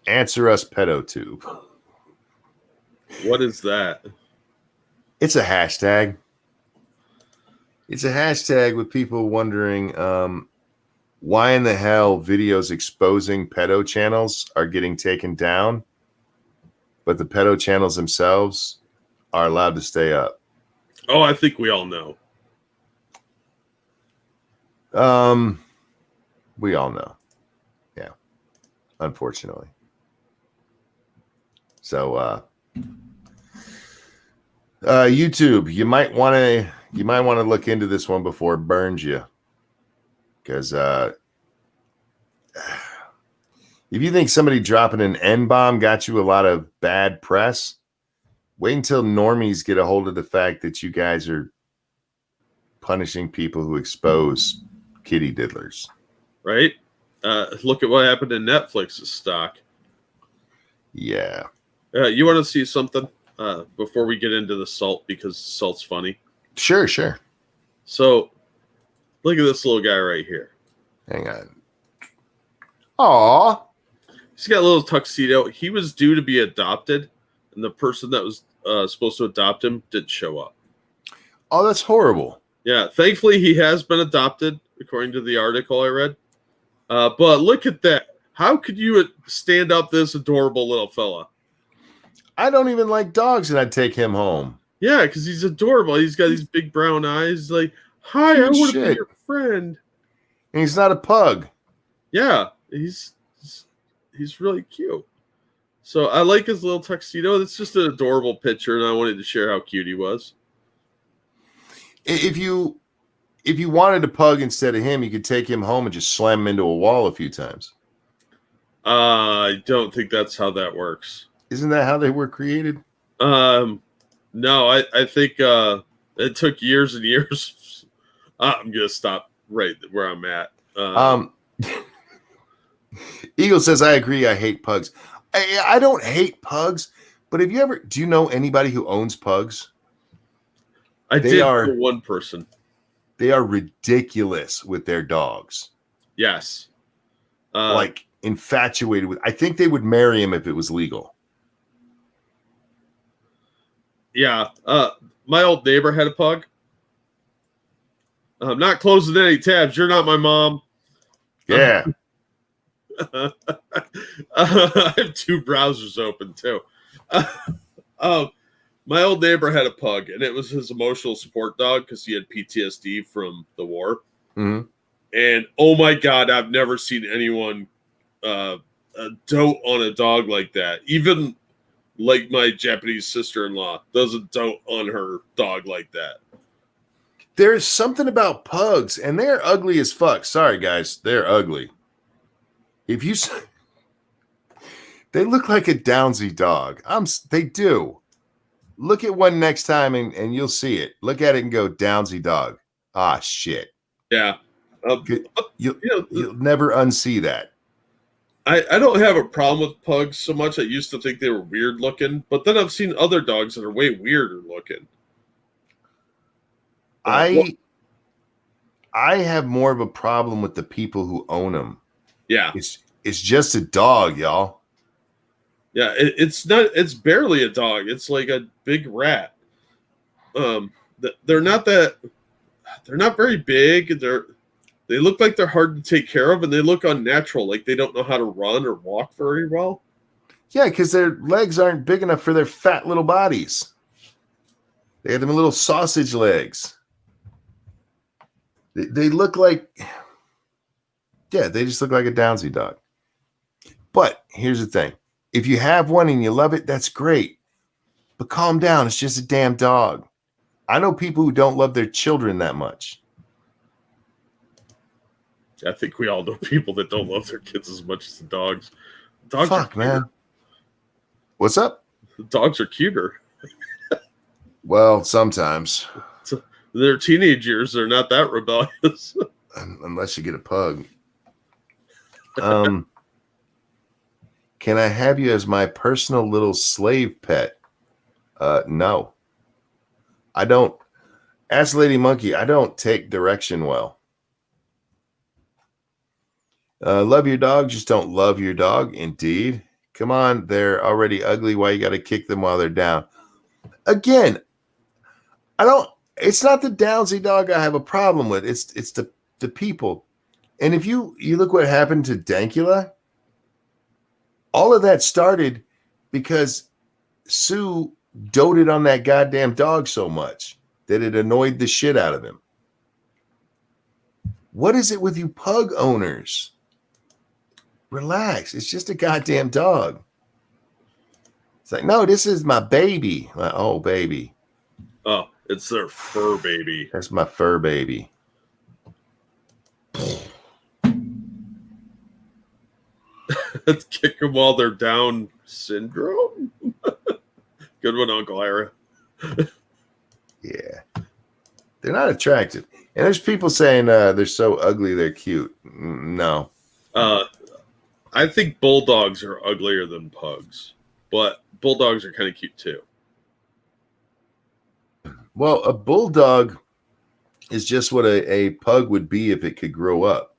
Answer Us PedoTube. What is that? It's a hashtag. It's a hashtag with people wondering why in the hell videos exposing pedo channels are getting taken down, but the pedo channels themselves are allowed to stay up. Oh, I think we all know. We all know. Yeah. Unfortunately. So YouTube, you might want to look into this one before it burns you. Because if you think somebody dropping an N-bomb got you a lot of bad press, wait until normies get a hold of the fact that you guys are punishing people who expose kitty diddlers. Right? Look at what happened to Netflix's stock. Yeah. You want to see something before we get into the salt, because salt's funny? Sure. So, look at this little guy right here. Hang on. Aw. He's got a little tuxedo. He was due to be adopted, and the person that was supposed to adopt him didn't show up. Oh, that's horrible. Yeah, thankfully he has been adopted, according to the article I read. But look at that. How could you stand up this adorable little fella? I don't even like dogs, and I'd take him home. Yeah, because he's adorable. He's got these big brown eyes. Like, hi, I want to be your friend. And he's not a pug. Yeah, he's really cute. So I like his little tuxedo. It's just an adorable picture, and I wanted to share how cute he was. If you wanted a pug instead of him, you could take him home and just slam him into a wall a few times. I don't think that's how that works. Isn't that how they were created? No, I think it took years and years. I'm gonna stop right where I'm at. Eagle says, I agree. I hate pugs. I don't hate pugs, but do you know anybody who owns pugs? Did know one person. They are ridiculous with their dogs. Yes. Like infatuated with, I think they would marry him if it was legal. Yeah. My old neighbor had a pug. I'm not closing any tabs. You're not my mom. Yeah. I have two browsers open too. My old neighbor had a pug, and it was his emotional support dog because he had PTSD from the war. Mm-hmm. And oh my God, I've never seen anyone dote on a dog like that. Even like my Japanese sister-in-law doesn't dote on her dog like that. There's something about pugs, and they're ugly as fuck. Sorry, guys, they're ugly. They look like a Downsy dog. They do. Look at one next time, and you'll see it. Look at it and go, Downsy dog. Ah, shit. Yeah. You'll never unsee that. I don't have a problem with pugs so much. I used to think they were weird looking, but then I've seen other dogs that are way weirder looking. I have more of a problem with the people who own them. Yeah. It's just a dog, y'all. Yeah, it's barely a dog. It's like a big rat. They're not very big. They look like they're hard to take care of, and they look unnatural, like they don't know how to run or walk very well. Yeah, because their legs aren't big enough for their fat little bodies. They have them little sausage legs. They look like, yeah, they just look like a Downsy dog. But here's the thing. If you have one and you love it, that's great. But calm down. It's just a damn dog. I know people who don't love their children that much. I think we all know people that don't love their kids as much as the dogs. Dogs Fuck, man. What's up? The dogs are cuter. Well, sometimes. Their teenage years, they're not that rebellious. Unless you get a pug. Can I have you as my personal little slave pet? No. I don't. Ask Lady Monkey, I don't take direction well. Love your dog, just don't love your dog. Indeed. Come on, they're already ugly. Why you got to kick them while they're down? Again, it's not the Downsy dog I have a problem with. It's the people. And if you look what happened to Dankula, all of that started because Sue doted on that goddamn dog so much that it annoyed the shit out of him. What is it with you pug owners? Relax. It's just a goddamn dog. It's like, no, this is my baby. Like, oh, baby. Oh, it's their fur baby. That's my fur baby. Kick them while they're down syndrome. Good one, Uncle Ira. Yeah. They're not attractive. And there's people saying they're so ugly they're cute. No. I think bulldogs are uglier than pugs, but bulldogs are kind of cute too. Well, a bulldog is just what a pug would be if it could grow up.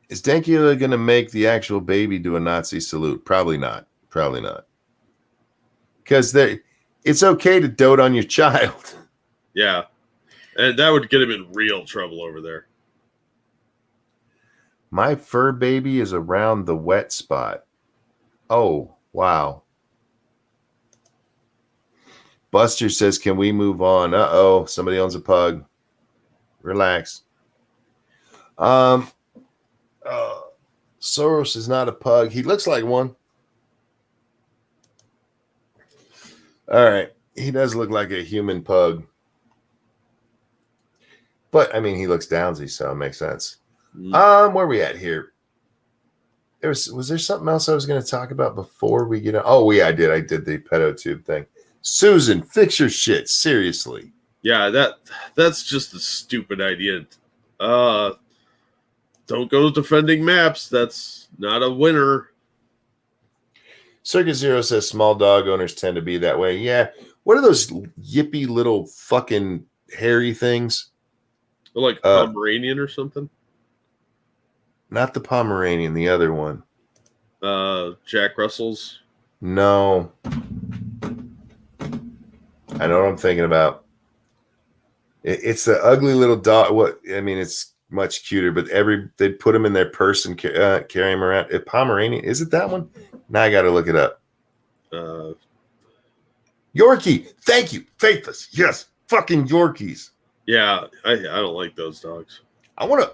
Is Dankula going to make the actual baby do a Nazi salute? Probably not. Probably not. Because it's okay to dote on your child. Yeah. And that would get him in real trouble over there. My fur baby is around the wet spot. Oh, wow. Buster says, can we move on? Uh-oh, somebody owns a pug. Relax. Soros is not a pug. He looks like one. All right. He does look like a human pug. But, I mean, he looks downsy, so it makes sense. Where are we at here? Was there something else I was going to talk about before we get on? Oh, yeah, I did. I did the pedo tube thing. Susan, fix your shit. Seriously. Yeah, that's just a stupid idea. Don't go defending maps. That's not a winner. Circus Zero says small dog owners tend to be that way. Yeah. What are those yippy little fucking hairy things? Like Pomeranian or something? Not the Pomeranian, the other one. Jack Russell's? No. I know what I'm thinking about. It's the ugly little dog. It's much cuter, but they put him in their purse and carry him around. Pomeranian, is it that one? Now I got to look it up. Yorkie, thank you, Faithless. Yes, fucking Yorkies. Yeah, I don't like those dogs. I want to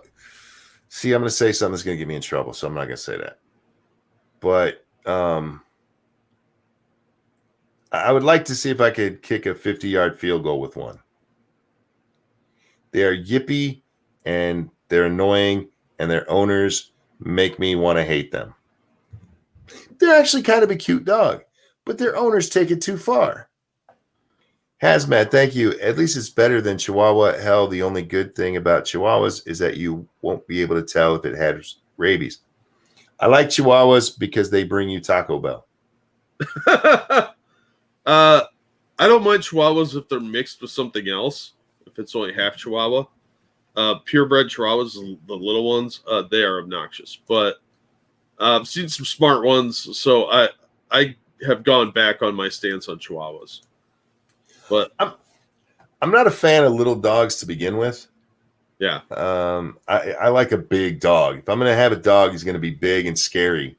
see. I'm going to say something that's going to get me in trouble, so I'm not going to say that. But I would like to see if I could kick a 50-yard field goal with one. They are yippy and they're annoying, and their owners make me want to hate them. They're actually kind of a cute dog, but their owners take it too far. Hazmat, thank you. At least it's better than Chihuahua. Hell, the only good thing about Chihuahuas is that you won't be able to tell if it has rabies. I like Chihuahuas because they bring you Taco Bell. I don't mind Chihuahuas if they're mixed with something else. If it's only half Chihuahua. Purebred Chihuahuas, the little ones, they are obnoxious. But I've seen some smart ones, so I have gone back on my stance on Chihuahuas. But I'm not a fan of little dogs to begin with. Yeah. I like a big dog. If I'm going to have a dog, he's going to be big and scary.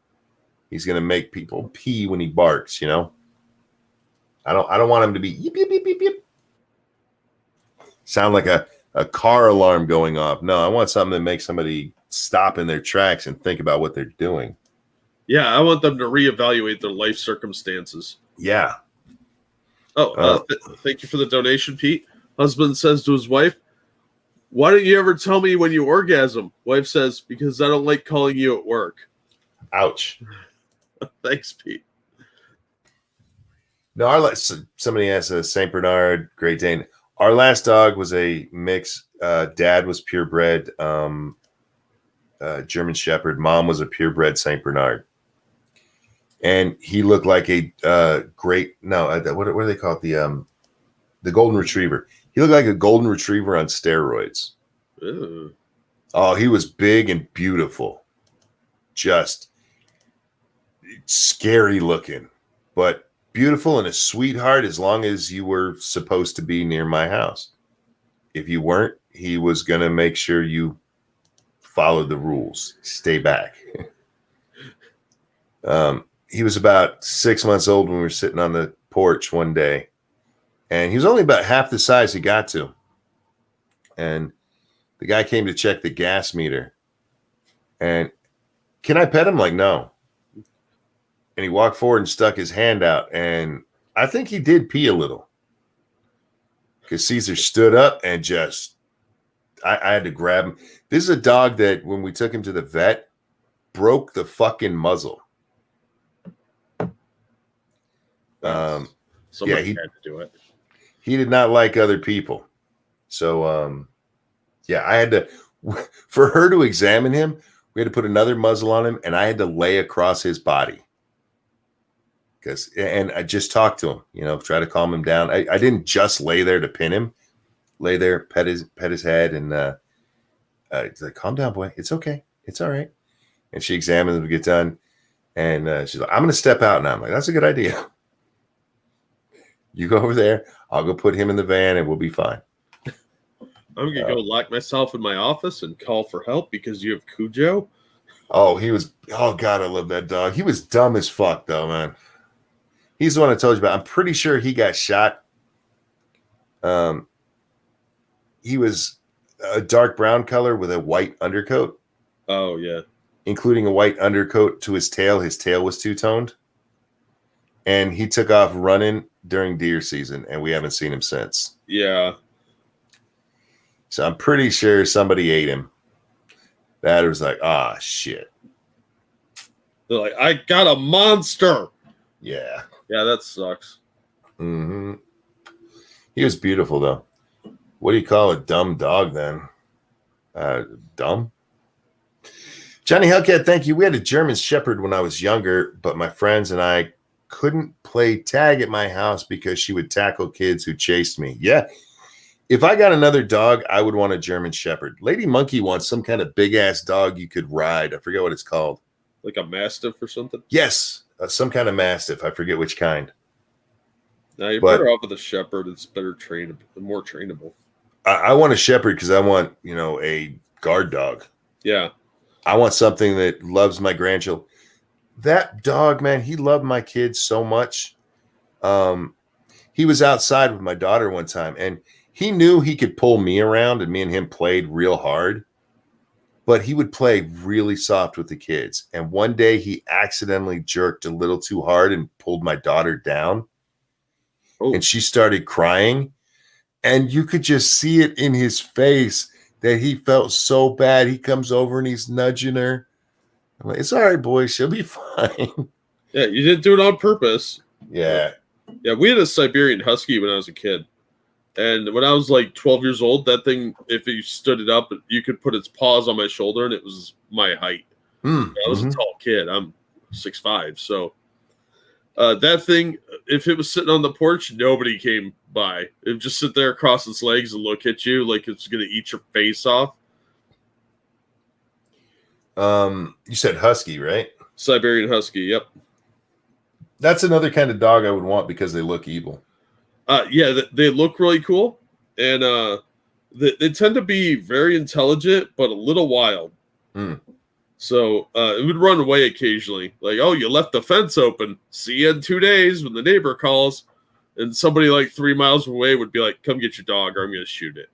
He's going to make people pee when he barks, you know? I don't want him to be yip, yip, yip, yip, yip. Sound like a car alarm going off. No, I want something that makes somebody stop in their tracks and think about what they're doing. Yeah, I want them to reevaluate their life circumstances. Yeah. Thank you for the donation, Pete. Husband says to his wife, "Why don't you ever tell me when you orgasm?" Wife says, "Because I don't like calling you at work." Ouch. Thanks, Pete. No, somebody asked a Saint Bernard, Great Dane. Our last dog was a mix. Dad was purebred German Shepherd. Mom was a purebred Saint Bernard. And he looked like a what do they call it? The golden retriever. He looked like a golden retriever on steroids. Ooh. Oh, he was big and beautiful. Just scary looking, but beautiful and a sweetheart as long as you were supposed to be near my house. If you weren't, he was going to make sure you followed the rules. Stay back. He was about 6 months old when we were sitting on the porch one day, and he was only about half the size he got to. And the guy came to check the gas meter. And can I pet him? Like, no. And he walked forward and stuck his hand out. And I think he did pee a little. Because Caesar stood up and just, I had to grab him. This is a dog that when we took him to the vet, broke the fucking muzzle. Somebody had to do it. He did not like other people. So, I had to, for her to examine him, we had to put another muzzle on him, and I had to lay across his body. And I just talked to him, try to calm him down. I didn't just lay there to pin him, pet his head, and he's like, "Calm down, boy. It's okay. It's all right." And she examined them to get done. And she's like, I'm going to step out now. I'm like, that's a good idea. You go over there. I'll go put him in the van and we'll be fine. I'm going to go lock myself in my office and call for help because you have Cujo. Oh, God, I love that dog. He was dumb as fuck, though, man. He's the one I told you about. I'm pretty sure he got shot. He was a dark brown color with a white undercoat. Oh, yeah. Including a white undercoat to his tail. His tail was two-toned. And he took off running during deer season, and we haven't seen him since. Yeah. So I'm pretty sure somebody ate him. That was like, shit. They're like, I got a monster. Yeah. Yeah, that sucks. Mm-hmm. He was beautiful, though. What do you call a dumb dog, then? Dumb? Johnny Hellcat, thank you. We had a German Shepherd when I was younger, but my friends and I couldn't play tag at my house because she would tackle kids who chased me. Yeah. If I got another dog, I would want a German Shepherd. Lady Monkey wants some kind of big-ass dog you could ride. I forget what it's called. Like a Mastiff or something? Yes. Some kind of Mastiff. I forget which kind. No, you're better off with a Shepherd. It's better trainable, more trainable. I want a Shepherd because I want, a guard dog. Yeah. I want something that loves my grandchildren. That dog, man, he loved my kids so much. He was outside with my daughter one time, and he knew he could pull me around, and me and him played real hard. But he would play really soft with the kids. And one day he accidentally jerked a little too hard and pulled my daughter down. Oh. And she started crying. And you could just see it in his face that he felt so bad. He comes over and he's nudging her. I'm like, it's all right, boy. She'll be fine. Yeah, you didn't do it on purpose. Yeah. Yeah, we had a Siberian Husky when I was a kid. And when I was like 12 years old, that thing, if you stood it up, you could put its paws on my shoulder, and it was my height. I was a tall kid. I'm 6'5". So that thing, if it was sitting on the porch, nobody came by. It would just sit there across its legs and look at you like it's going to eat your face off. You said Husky, right? Siberian Husky, yep. That's another kind of dog I would want because they look evil. Yeah, they look really cool, and they tend to be very intelligent, but a little wild. So it would run away occasionally. Like, oh, you left the fence open. See you in 2 days when the neighbor calls. And somebody like 3 miles away would be like, come get your dog or I'm going to shoot it.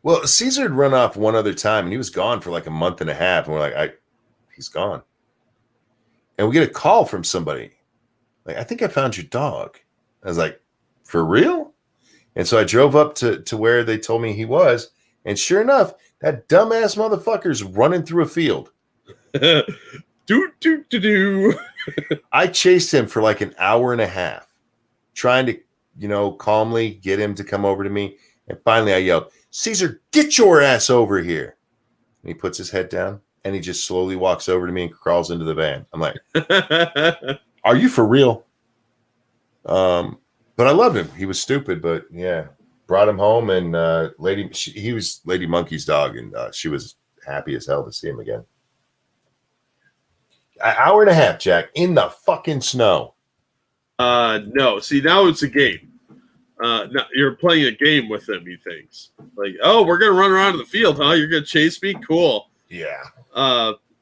Well, Caesar had run off one other time, and he was gone for like a month and a half. And we're like, he's gone. And we get a call from somebody. Like, I think I found your dog. I was like, for real? And so I drove up to where they told me he was. And sure enough, that dumbass motherfucker's running through a field. I chased him for like an hour and a half, trying to, calmly get him to come over to me. And finally I yelled, Caesar, get your ass over here. And he puts his head down and he just slowly walks over to me and crawls into the van. I'm like, are you for real? But I loved him. He was stupid, but yeah, brought him home, and he was Lady Monkey's dog, and she was happy as hell to see him again. An hour and a half, Jack, in the fucking snow. No, see, now it's a game. Now you're playing a game with him, he thinks. Like, oh, we're gonna run around in the field, huh? You're gonna chase me? Cool. Yeah.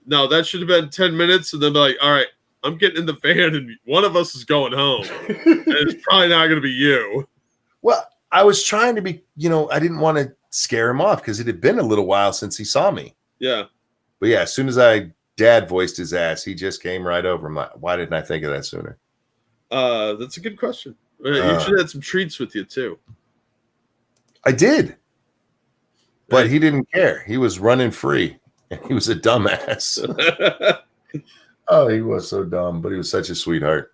No, that should have been 10 minutes, and then be like, all right, I'm getting in the van, and one of us is going home. And it's probably not going to be you. Well, I was trying to be, I didn't want to scare him off because it had been a little while since he saw me. Yeah. But yeah, as soon as dad voiced his ass, he just came right over. I'm like, why didn't I think of that sooner? That's a good question. You should have had some treats with you, too. I did. But he didn't care. He was running free. And he was a dumbass. Oh, he was so dumb, but he was such a sweetheart.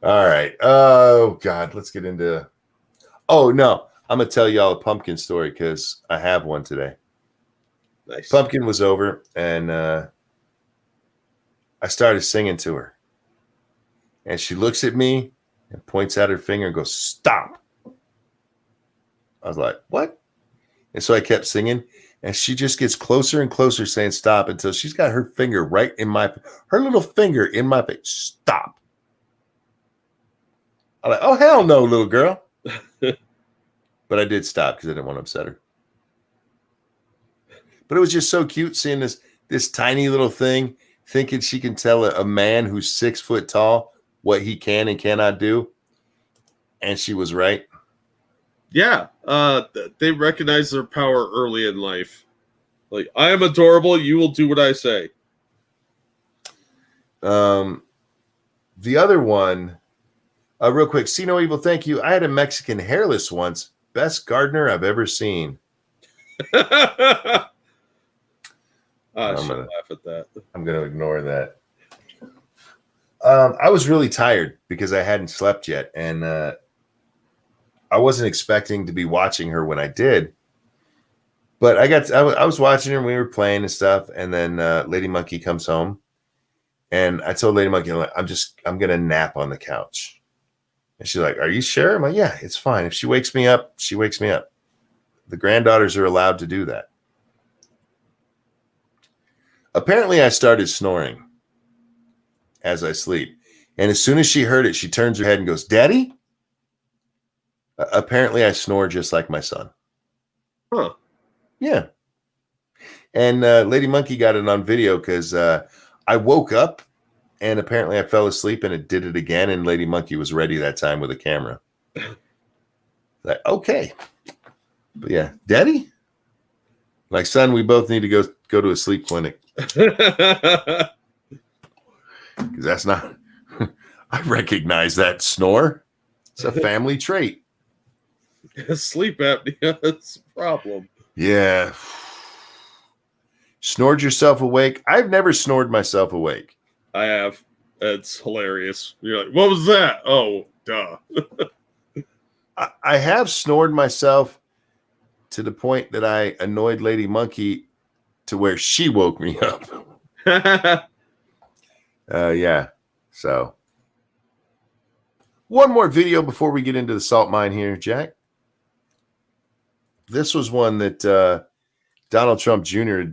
All right. Oh, God. Let's get into... Oh, no. I'm going to tell y'all a pumpkin story because I have one today. Nice. Pumpkin was over, and I started singing to her. And she looks at me and points out her finger and goes, stop. I was like, what? And so I kept singing. And she just gets closer and closer saying stop until she's got her finger right in her little finger in my face. Stop. I'm like, oh, hell no, little girl. But I did stop because I didn't want to upset her. But it was just so cute seeing this tiny little thing thinking she can tell a man who's 6 foot tall what he can and cannot do. And she was right. Yeah, they recognize their power early in life. Like, I am adorable. You will do what I say. The other one, real quick, see no evil. Thank you. I had a Mexican hairless once. Best gardener I've ever seen. I should laugh at that. I'm going to ignore that. I was really tired because I hadn't slept yet, and I wasn't expecting to be watching her when I did. But I was watching her and we were playing and stuff, and then Lady Monkey comes home, and I told Lady Monkey, I'm going to nap on the couch. And she's like, are you sure? I'm like, yeah, it's fine. If she wakes me up, she wakes me up. The granddaughters are allowed to do that. Apparently, I started snoring as I sleep. And as soon as she heard it, she turns her head and goes, Daddy? Apparently, I snore just like my son. Huh. Yeah. And Lady Monkey got it on video because I woke up and apparently I fell asleep and it did it again. And Lady Monkey was ready that time with a camera. Like, okay. But yeah, Daddy? Like, son, we both need to go to a sleep clinic. Because that's not, I recognize that snore. It's a family trait. Sleep apnea, it's a problem. Yeah. Snored yourself awake? I've never snored myself awake. I have. It's hilarious. You're like, what was that? Oh, duh. I have snored myself to the point that I annoyed Lady Monkey to where she woke me up. Yeah. So one more video before we get into the salt mine here, Jack. This was one that Donald Trump Jr.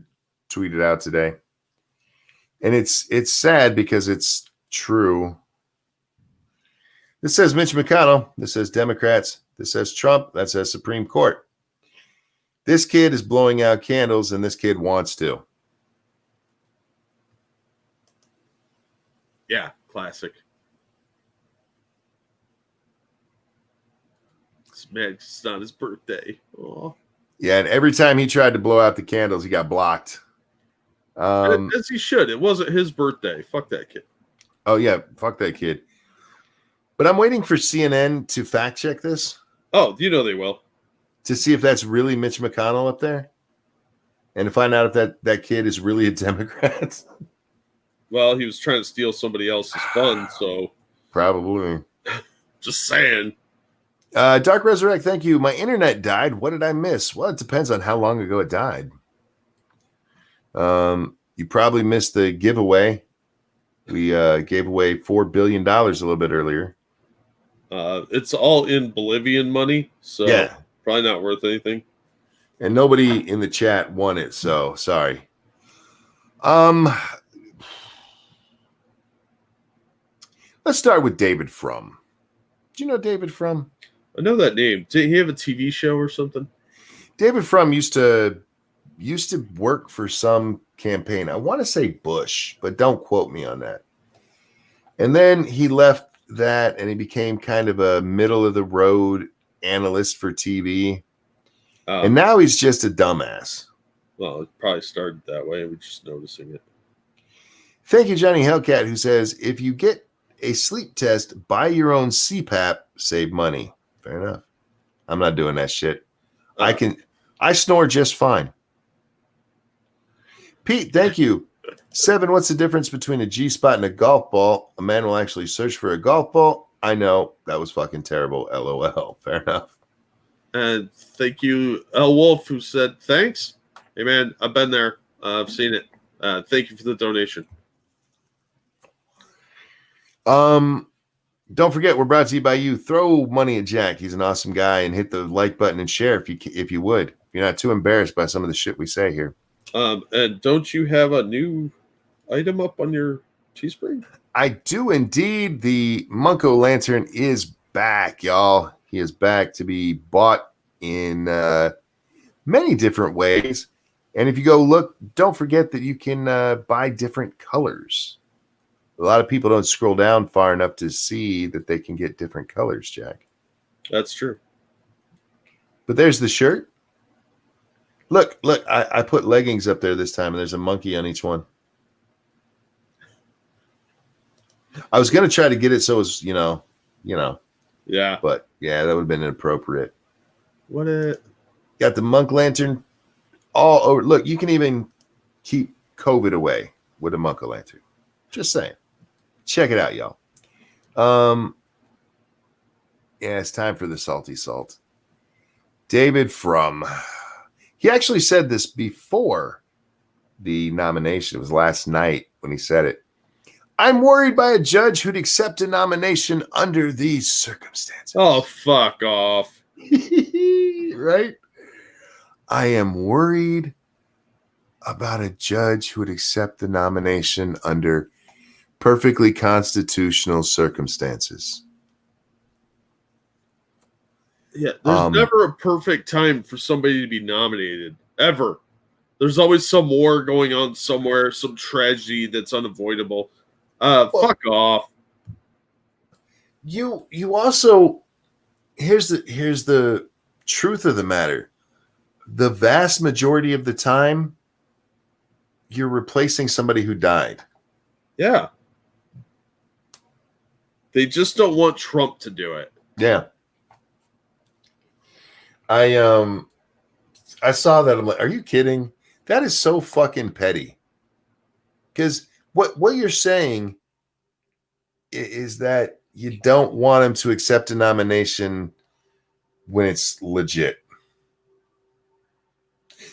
tweeted out today. And it's sad because it's true. This says Mitch McConnell. This says Democrats. This says Trump. That says Supreme Court. This kid is blowing out candles, and this kid wants to. Yeah, classic. Man, it's not his birthday. Aww. Yeah, and every time he tried to blow out the candles, he got blocked. As he should. It wasn't his birthday. Fuck that kid. Oh, yeah, fuck that kid. But I'm waiting for CNN to fact check this. Oh, you know they will. To see if that's really Mitch McConnell up there. And to find out if that kid is really a Democrat. Well, he was trying to steal somebody else's fun, so. Probably. Just saying. Dark Resurrect, thank you. My internet died. What did I miss? Well, it depends on how long ago it died. You probably missed the giveaway. We gave away $4 billion a little bit earlier. It's all in Bolivian money, so yeah. Probably not worth anything. And nobody in the chat won it, so sorry. Let's start with David Frum. Do you know David Frum? I know that name. Did he have a TV show or something? David Frum used to work for some campaign. I want to say Bush, but don't quote me on that. And then he left that and he became kind of a middle of the road analyst for TV. And now he's just a dumbass. Well, it probably started that way. We're just noticing it. Thank you, Johnny Hellcat, who says, if you get a sleep test, buy your own CPAP, save money. Fair enough. I'm not doing that shit. I snore just fine. Pete, thank you. 7, what's the difference between a G-spot and a golf ball? A man will actually search for a golf ball. I know. That was fucking terrible. LOL. Fair enough. And thank you, L Wolf, who said, thanks. Hey, man, I've been there. I've seen it. Thank you for the donation. Don't forget, we're brought to you by you. Throw money at Jack. He's an awesome guy, and hit the like button and share if you would. If you're not too embarrassed by some of the shit we say here. And don't you have a new item up on your Teespring? I do indeed. The Munko Lantern is back, y'all. He is back to be bought in many different ways. And if you go look, don't forget that you can buy different colors. A lot of people don't scroll down far enough to see that they can get different colors, Jack. That's true. But there's the shirt. Look, I put leggings up there this time, and there's a monkey on each one. I was going to try to get it so it was, you know. Yeah. But, yeah, that would have been inappropriate. What a... Got the monk lantern all over. Look, you can even keep COVID away with a Munko Lantern. Just saying. Check it out, y'all. Yeah, it's time for the salty salt. David Frum. He actually said this before the nomination. It was last night when he said it. I'm worried by a judge who'd accept a nomination under these circumstances. Oh, fuck off. Right? I am worried about a judge who would accept the nomination under perfectly constitutional circumstances. Yeah, there's never a perfect time for somebody to be nominated, ever. There's always some war going on somewhere, some tragedy that's unavoidable. Fuck off. You also, here's the truth of the matter. The vast majority of the time, you're replacing somebody who died. Yeah. They just don't want Trump to do it. Yeah. I saw that. I'm like, are you kidding? That is so fucking petty. Because what you're saying is that you don't want him to accept a nomination when it's legit.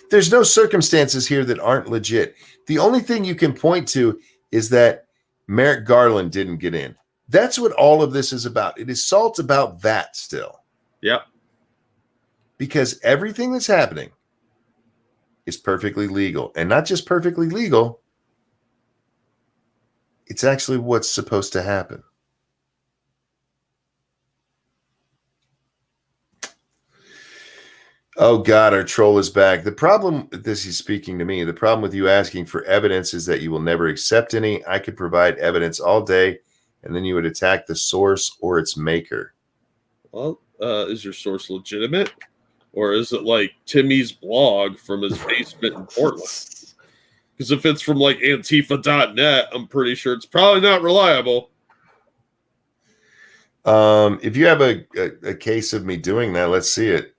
There's no circumstances here that aren't legit. The only thing you can point to is that Merrick Garland didn't get in. That's what all of this is about. It is salt about that still. Yep. Because everything that's happening is perfectly legal. And not just perfectly legal, it's actually what's supposed to happen. Oh, God, our troll is back. The problem, this is speaking to me, the problem with you asking for evidence is that you will never accept any. I could provide evidence all day, and then you would attack the source or its maker. Well, is your source legitimate? Or is it like Timmy's blog from his basement in Portland? Because if it's from like Antifa.net, I'm pretty sure it's probably not reliable. If you have a case of me doing that, let's see it.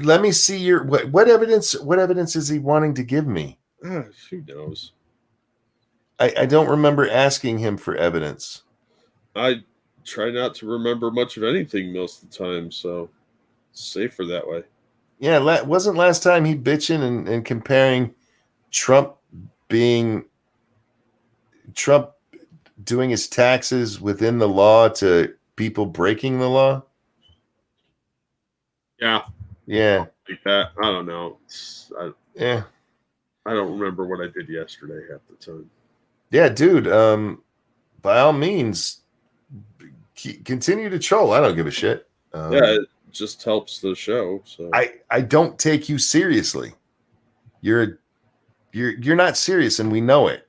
Let me see your what evidence. What evidence is he wanting to give me? Who knows? I don't remember asking him for evidence. I try not to remember much of anything most of the time, so it's safer that way. Yeah, wasn't last time he bitching and comparing Trump doing his taxes within the law to people breaking the law? Yeah. Like that. I don't know. Yeah. I don't remember what I did yesterday half the time. Yeah, dude. By all means, continue to troll. I don't give a shit. Yeah, it just helps the show. So I don't take you seriously. You're not serious, and we know it.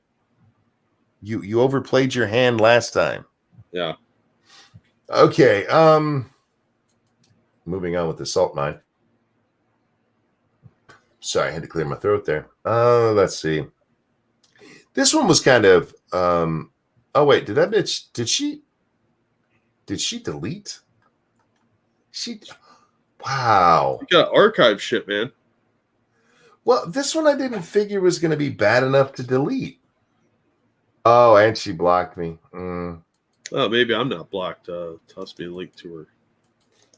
You overplayed your hand last time. Yeah. Okay. Moving on with the salt mine. Sorry, I had to clear my throat there. Let's see. This one was kind of oh wait, did that bitch did she delete? Wow. You got archive shit, man. Well, this one I didn't figure was going to be bad enough to delete. Oh, and she blocked me. Oh, maybe I'm not blocked. Toss me a link to her.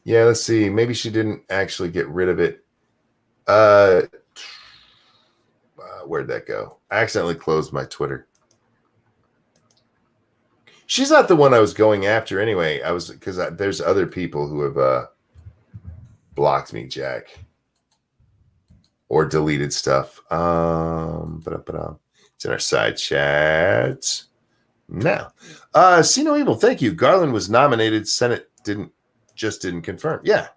Yeah, let's see. Maybe she didn't actually get rid of it. Where'd that go? I accidentally closed my Twitter. She's not the one I was going after anyway. Because there's other people who have blocked me, Jack. or deleted stuff. It's in our side chat now. See no evil. Thank you. Garland was nominated. Senate didn't confirm. Yeah.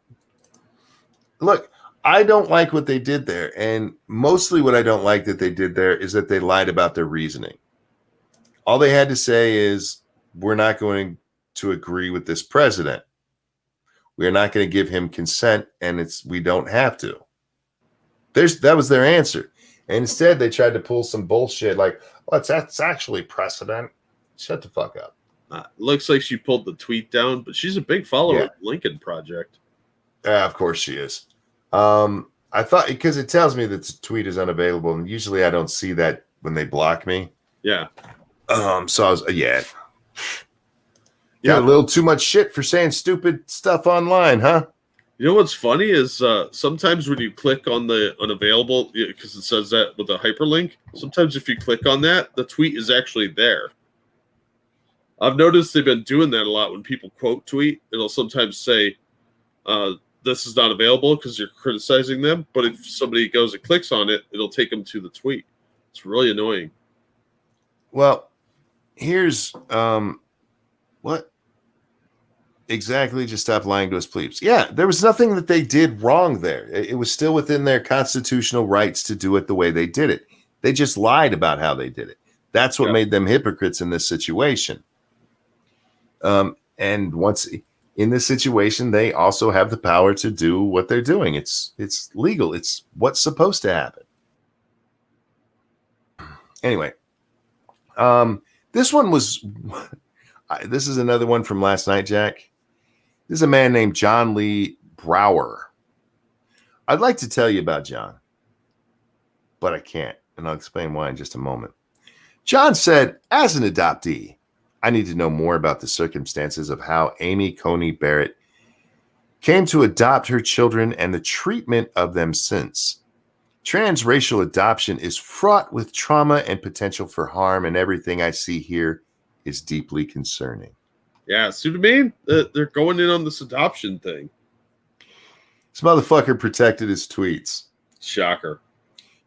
Look, I don't like what they did there. And mostly what I don't like that they did there is that they lied about their reasoning. All they had to say is, we're not going to agree with this president. We're not going to give him consent, and we don't have to. That was their answer. And instead, they tried to pull some bullshit like, well, that's actually precedent. Shut the fuck up. Looks like she pulled the tweet down, but she's a big follower of the Lincoln Project. Of course she is. I thought, because it tells me that the tweet is unavailable, and usually I don't see that when they block me. Yeah. So I was, got a little too much shit for saying stupid stuff online, huh? You know what's funny is sometimes when you click on the unavailable, because it says that with a hyperlink, sometimes if you click on that, the tweet is actually there. I've noticed they've been doing that a lot when people quote tweet. It'll sometimes say, this is not available because you're criticizing them. But if somebody goes and clicks on it, it'll take them to the tweet. It's really annoying. Well, here's what exactly? Just stop lying to us, please. Yeah, there was nothing that they did wrong there. It was still within their constitutional rights to do it the way they did it. They just lied about how they did it. That's what made them hypocrites in this situation. And once in this situation, they also have the power to do what they're doing. It's legal. It's what's supposed to happen. Anyway, this one was. This is another one from last night, Jack. This is a man named John Lee Brower. I'd like to tell you about John, but I can't, and I'll explain why in just a moment. John said, as an adoptee, I need to know more about the circumstances of how Amy Coney Barrett came to adopt her children and the treatment of them since. Transracial adoption is fraught with trauma and potential for harm, and everything I see here is deeply concerning. Yeah, see what I mean? They're going in on this adoption thing. This motherfucker protected his tweets. Shocker.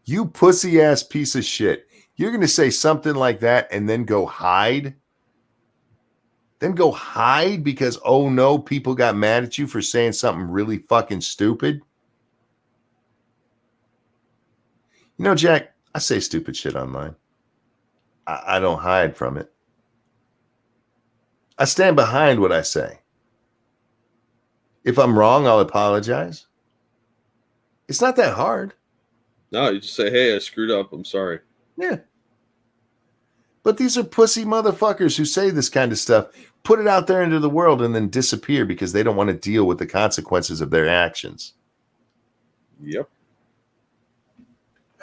You pussy-ass piece of shit. You're going to say something like that and then go hide? Then go hide because, oh no, people got mad at you for saying something really fucking stupid? You know, Jack, I say stupid shit online. I don't hide from it. I stand behind what I say. If I'm wrong, I'll apologize. It's not that hard. No, you just say, hey, I screwed up. I'm sorry. Yeah. But these are pussy motherfuckers who say this kind of stuff, put it out there into the world, and then disappear because they don't want to deal with the consequences of their actions. Yep.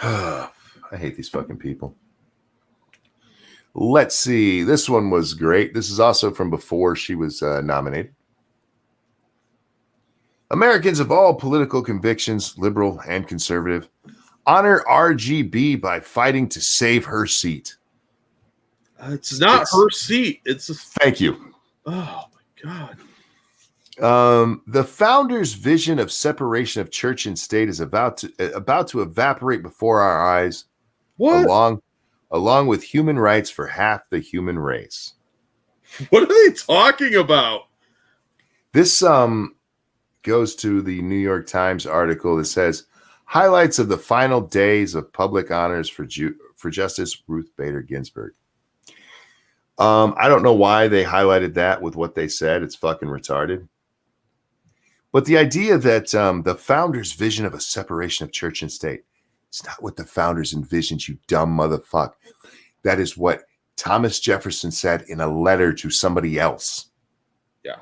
I hate these fucking people. Let's see. This one was great. This is also from before she was nominated. Americans of all political convictions, liberal and conservative, honor RGB by fighting to save her seat. It's not her seat. Thank you. Oh, my God. The founder's vision of separation of church and state is about to evaporate before our eyes. What? Along with human rights for half the human race. What are they talking about? This goes to the New York Times article that says highlights of the final days of public honors for Justice Ruth Bader Ginsburg. I don't know why they highlighted that with what they said. It's fucking retarded. But the idea that the founder's vision of a separation of church and state, it's not what the founders envisioned, you dumb motherfucker. That is what Thomas Jefferson said in a letter to somebody else. Yeah.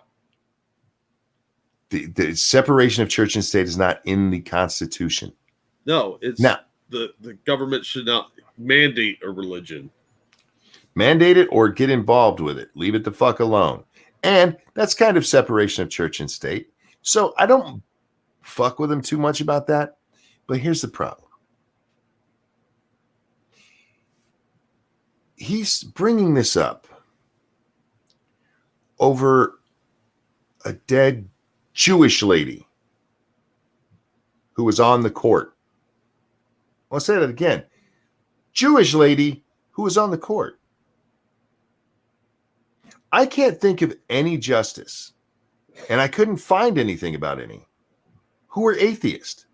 The separation of church and state is not in the Constitution. No, it's not. The government should not mandate a religion. Mandate it or get involved with it. Leave it the fuck alone. And that's kind of separation of church and state. So I don't fuck with him too much about that. But here's the problem. He's bringing this up over a dead Jewish lady who was on the court I'll say that again. Jewish lady who was on the court. I can't think of any justice, and I couldn't find anything about any, who were atheist.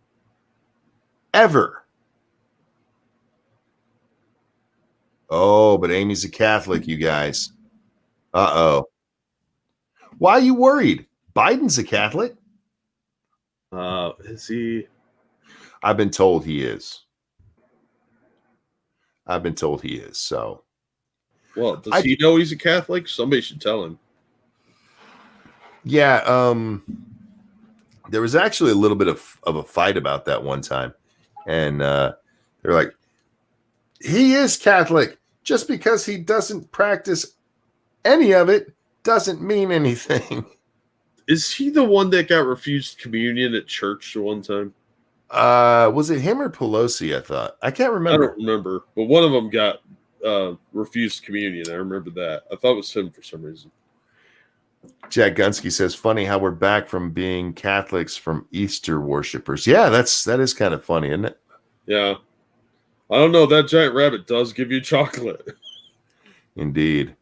Ever. Oh, but Amy's a Catholic, you guys. Uh-oh. Why are you worried? Biden's a Catholic. Is he? I've been told he is. So. Well, does he know he's a Catholic? Somebody should tell him. Yeah, there was actually a little bit of a fight about that one time. And they're like, he is Catholic. Just because he doesn't practice any of it doesn't mean anything. Is he the one that got refused communion at church one time? Was it him or Pelosi? I thought. I can't remember. I don't remember. But one of them got refused communion. I remember that. I thought it was him for some reason. Jack Gunsky says, funny how we're back from being Catholics from Easter worshipers. Yeah, that is kind of funny, isn't it? Yeah. I don't know. That giant rabbit does give you chocolate. Indeed.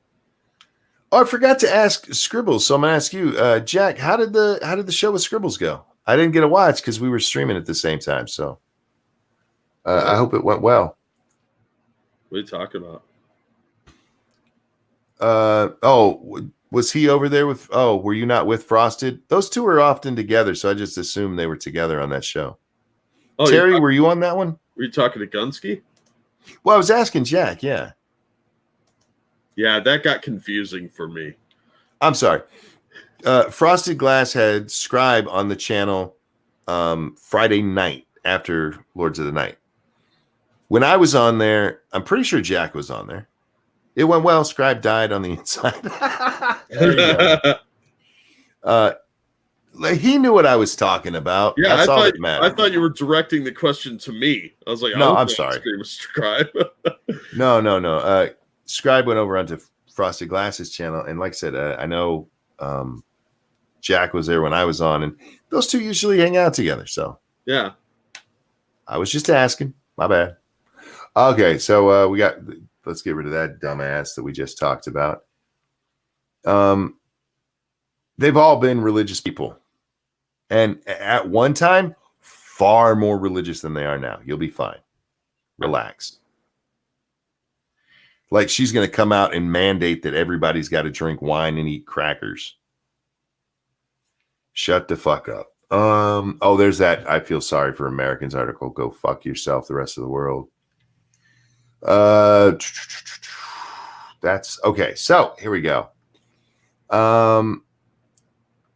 Oh, I forgot to ask Scribbles. So I'm gonna ask you, Jack, how did the show with Scribbles go? I didn't get a watch because we were streaming at the same time. So I hope it went well. What are you talking about? Was he over there with? Oh, were you not with Frosted? Those two are often together, so I just assumed they were together on that show. Oh, Terry, were you on that one? Were you talking to Gunsky? Well, I was asking Jack. Yeah. Yeah, that got confusing for me. I'm sorry. Frosted Glass had Scribe on the channel Friday night after Lords of the Night. When I was on there, I'm pretty sure Jack was on there. It went well. Scribe died on the inside. There you go. He knew what I was talking about. Yeah, that's all that mattered. I thought you were directing the question to me. I was like, no, I'm sorry. Scribe. No. Scribe went over onto Frosted Glass's channel, and like I said, I know Jack was there when I was on, and those two usually hang out together. So yeah, I was just asking. My bad. Okay, so let's get rid of that dumbass that we just talked about. They've all been religious people, and at one time, far more religious than they are now. You'll be fine. Relax. Like she's going to come out and mandate that everybody's got to drink wine and eat crackers. Shut the fuck up. There's that I feel sorry for Americans article. Go fuck yourself, the rest of the world. That's okay. So here we go.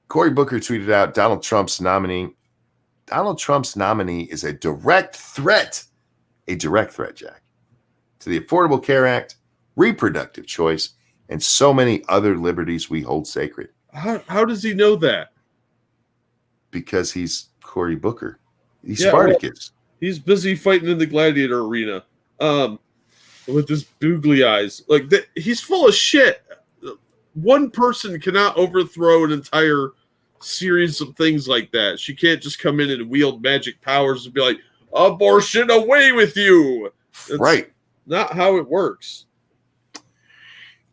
Cory Booker tweeted out Donald Trump's nominee is a direct threat, Jack, to the Affordable Care Act, reproductive choice, and so many other liberties we hold sacred. How does he know that? Because he's Cory Booker. He's Spartacus. Well, he's busy fighting in the gladiator arena with his googly eyes. Like he's full of shit. One person cannot overthrow an entire series of things like that. She can't just come in and wield magic powers and be like, abortion away with you. That's right. Not how it works.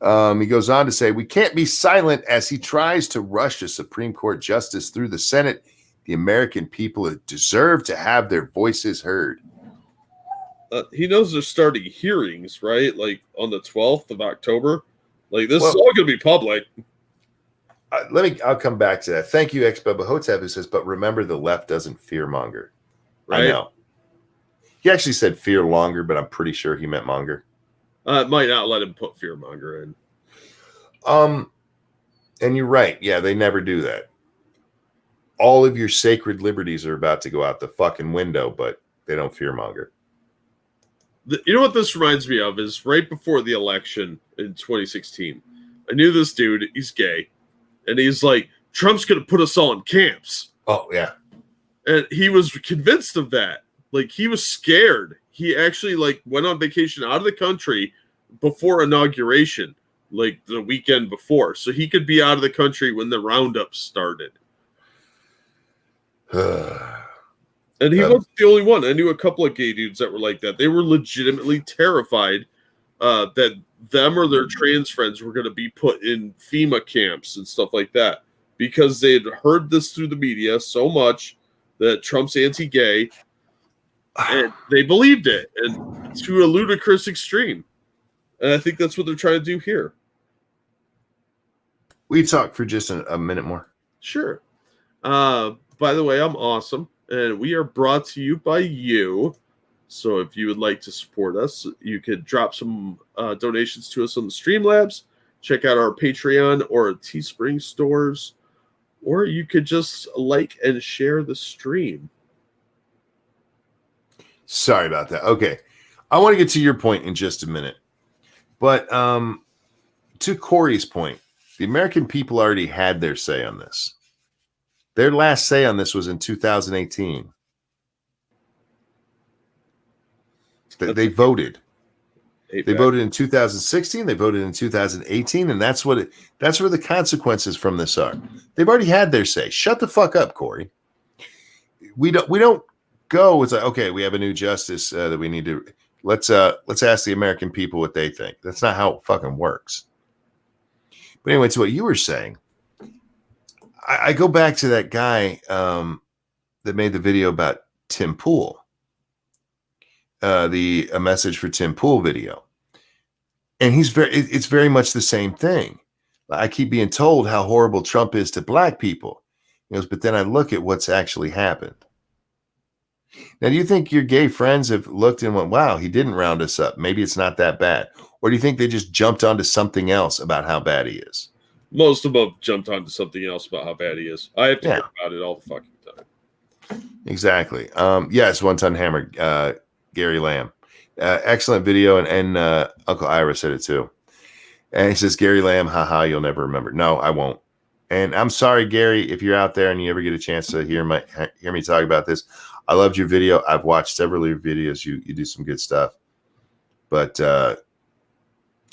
He goes on to say, we can't be silent as he tries to rush a Supreme Court justice through the Senate. The American people deserve to have their voices heard. He knows they're starting hearings, right? Like on the 12th of October. Like this is all going to be public. I'll come back to that. Thank you, ex-Bubba Hotep, who says, but remember the left doesn't fear monger. Right? I know. He actually said fear longer, but I'm pretty sure he meant monger. It might not let him put fear monger in. And you're right. Yeah, they never do that. All of your sacred liberties are about to go out the fucking window, but they don't fear monger. You know what this reminds me of is right before the election in 2016. I knew this dude. He's gay. And he's like, Trump's going to put us all in camps. Oh, yeah. And he was convinced of that. Like, he was scared. He actually, went on vacation out of the country before inauguration, the weekend before. So he could be out of the country when the roundup started. And he wasn't the only one. I knew a couple of gay dudes that were like that. They were legitimately terrified that them or their trans friends were going to be put in FEMA camps and stuff like that because they had heard this through the media so much that Trump's anti-gay, and they believed it, and to a ludicrous extreme. And I think that's what they're trying to do here. We talk for just a minute more. Sure. By the way, I'm awesome, and we are brought to you by you. So if you would like to support us, you could drop some donations to us on the Streamlabs, check out our Patreon or Teespring stores, or you could just like and share the stream. Sorry about that. Okay. I want to get to your point in just a minute. But to Corey's point, the American people already had their say on this. Their last say on this was in 2018. They voted. They voted in 2016. They voted in 2018, and that's where the consequences from this are. They've already had their say. Shut the fuck up, Corey. We don't go. It's like, okay, we have a new justice that we need to. Let's ask the American people what they think. That's not how it fucking works. But anyway, to what you were saying, I go back to that guy that made the video about Tim Pool. A message for Tim Pool video. And it's very much the same thing. I keep being told how horrible Trump is to black people. He goes, but then I look at what's actually happened. Now, do you think your gay friends have looked and went, wow, he didn't round us up. Maybe it's not that bad. Or do you think they just jumped onto something else about how bad he is? Most of them jumped onto something else about how bad he is. I have to hear about it all the fucking time. Exactly. Yes, One Ton Hammer. Gary Lamb. Excellent video, and Uncle Ira said it too. And he says, Gary Lamb, haha, you'll never remember. No, I won't. And I'm sorry, Gary, if you're out there and you ever get a chance to hear me talk about this. I loved your video. I've watched several of your videos. You do some good stuff. But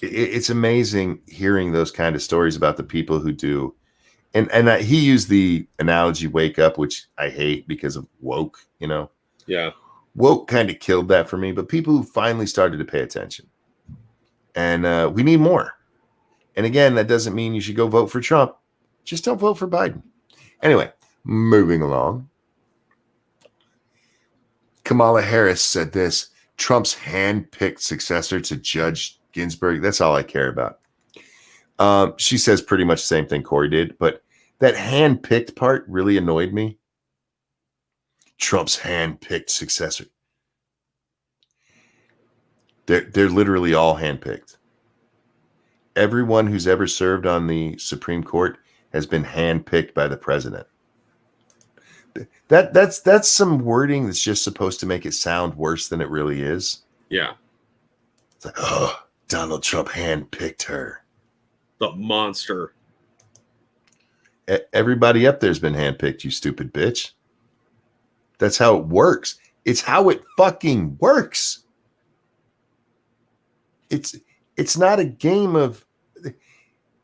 it's amazing hearing those kind of stories about the people who do. And he used the analogy wake up, which I hate because of woke, you know. Yeah. Woke kind of killed that for me, but people who finally started to pay attention. And we need more. And again, that doesn't mean you should go vote for Trump. Just don't vote for Biden. Anyway, moving along. Kamala Harris said this, Trump's hand-picked successor to Judge Ginsburg. That's all I care about. She says pretty much the same thing Corey did, but that hand-picked part really annoyed me. Trump's hand-picked successor. They're literally all hand-picked. Everyone who's ever served on the Supreme Court has been hand-picked by the president. That's some wording that's just supposed to make it sound worse than it really is. Yeah. It's like, oh, Donald Trump hand-picked her. The monster. Everybody up there's been hand-picked, you stupid bitch. That's how it works. It's how it fucking works. It's not a game of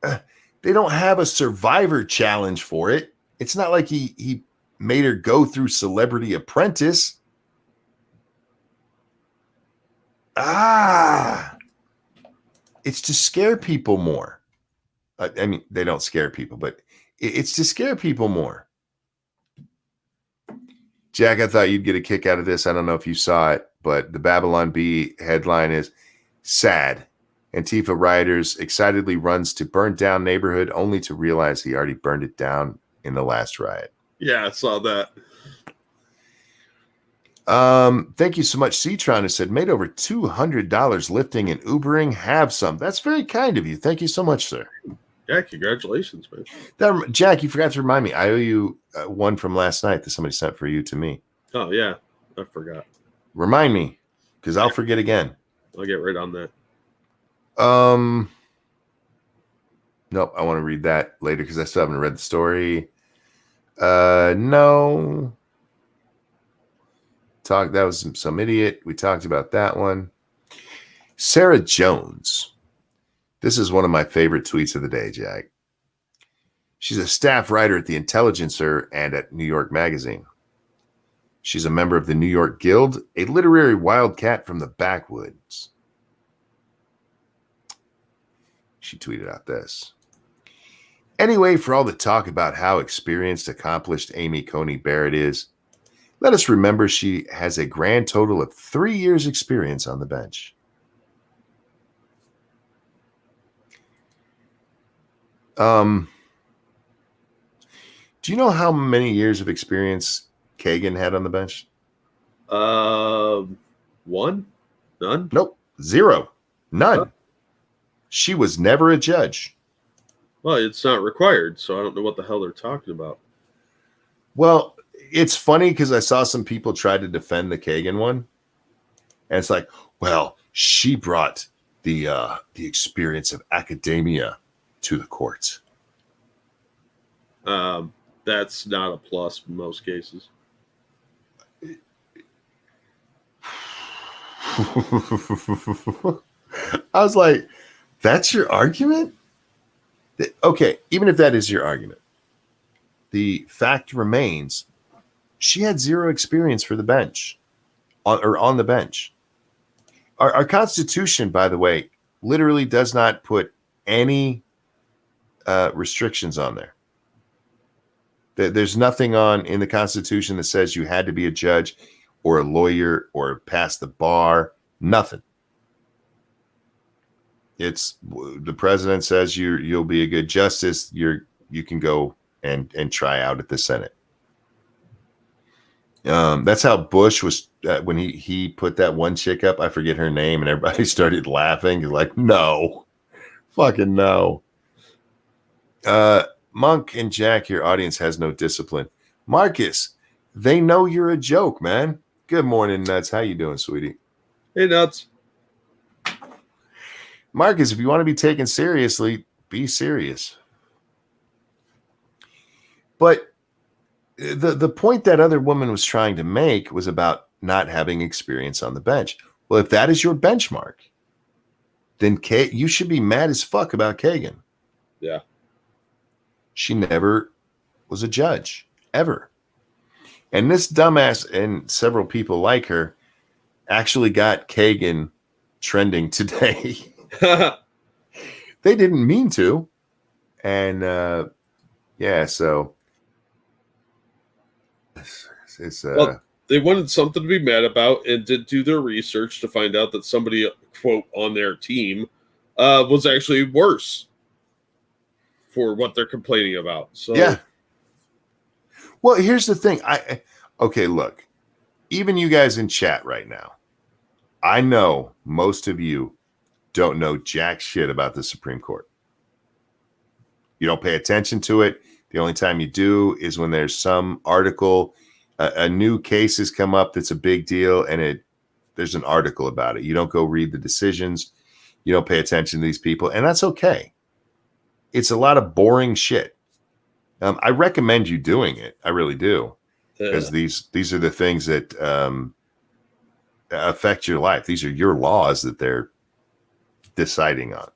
they don't have a survivor challenge for it. It's not like he made her go through Celebrity Apprentice. It's to scare people more. I mean, they don't scare people, but it's to scare people more. Jack, I thought you'd get a kick out of this. I don't know if you saw it, but the Babylon Bee headline is sad. Antifa rioters excitedly runs to burn down neighborhood only to realize he already burned it down in the last riot. Yeah, I saw that. Thank you so much. Citron has said, made over $200 lifting and Ubering. Have some. That's very kind of you. Thank you so much, sir. Yeah, congratulations, man. Jack, you forgot to remind me. I owe you one from last night that somebody sent for you to me. Oh, yeah. I forgot. Remind me, because I'll forget again. I'll get right on that. Nope, I want to read that later because I still haven't read the story. No. That was some idiot. We talked about that one. Sarah Jones. This is one of my favorite tweets of the day, Jack. She's a staff writer at The Intelligencer and at New York Magazine. She's a member of the New York Guild, a literary wildcat from the backwoods. She tweeted out this. Anyway, for all the talk about how experienced, accomplished Amy Coney Barrett is, let us remember she has a grand total of 3 years' experience on the bench. Do you know how many years of experience Kagan had on the bench? 1? None? Nope. 0. None. She was never a judge. Well, it's not required, so I don't know what the hell they're talking about. Well, it's funny because I saw some people try to defend the Kagan one. And it's like, well, she brought the experience of academia to the courts. That's not a plus in most cases. I was like, that's your argument? Okay, even if that is your argument, the fact remains she had 0 experience for the bench on the bench. Our Constitution, by the way, literally does not put any restrictions on there. There's nothing in the Constitution that says you had to be a judge or a lawyer or pass the bar. Nothing. It's the president says you'll be a good justice. You can go and try out at the Senate. That's how Bush was when he put that one chick up. I forget her name, and everybody started laughing. Like, no, fucking no. Monk and Jack, your audience has no discipline. Marcus, they know you're a joke, man. Good morning, Nuts. How you doing, sweetie? Hey, Nuts. Marcus, if you want to be taken seriously, be serious. But the point that other woman was trying to make was about not having experience on the bench. Well, if that is your benchmark, then you should be mad as fuck about Kagan. Yeah. She never was a judge, ever. And this dumbass and several people like her actually got Kagan trending today. They didn't mean to. And so it's well, they wanted something to be mad about and did do their research to find out that somebody, quote, on their team was actually worse for what they're complaining about. So yeah. Well, here's the thing. Okay, look, even you guys in chat right now, I know most of you don't know jack shit about the Supreme Court. You don't pay attention to it. The only time you do is when there's some article, a new case has come up that's a big deal, and there's an article about it. You don't go read the decisions. You don't pay attention to these people, and that's okay. It's a lot of boring shit. I recommend you doing it. I really do, because these are the things that affect your life. These are your laws that they're deciding on.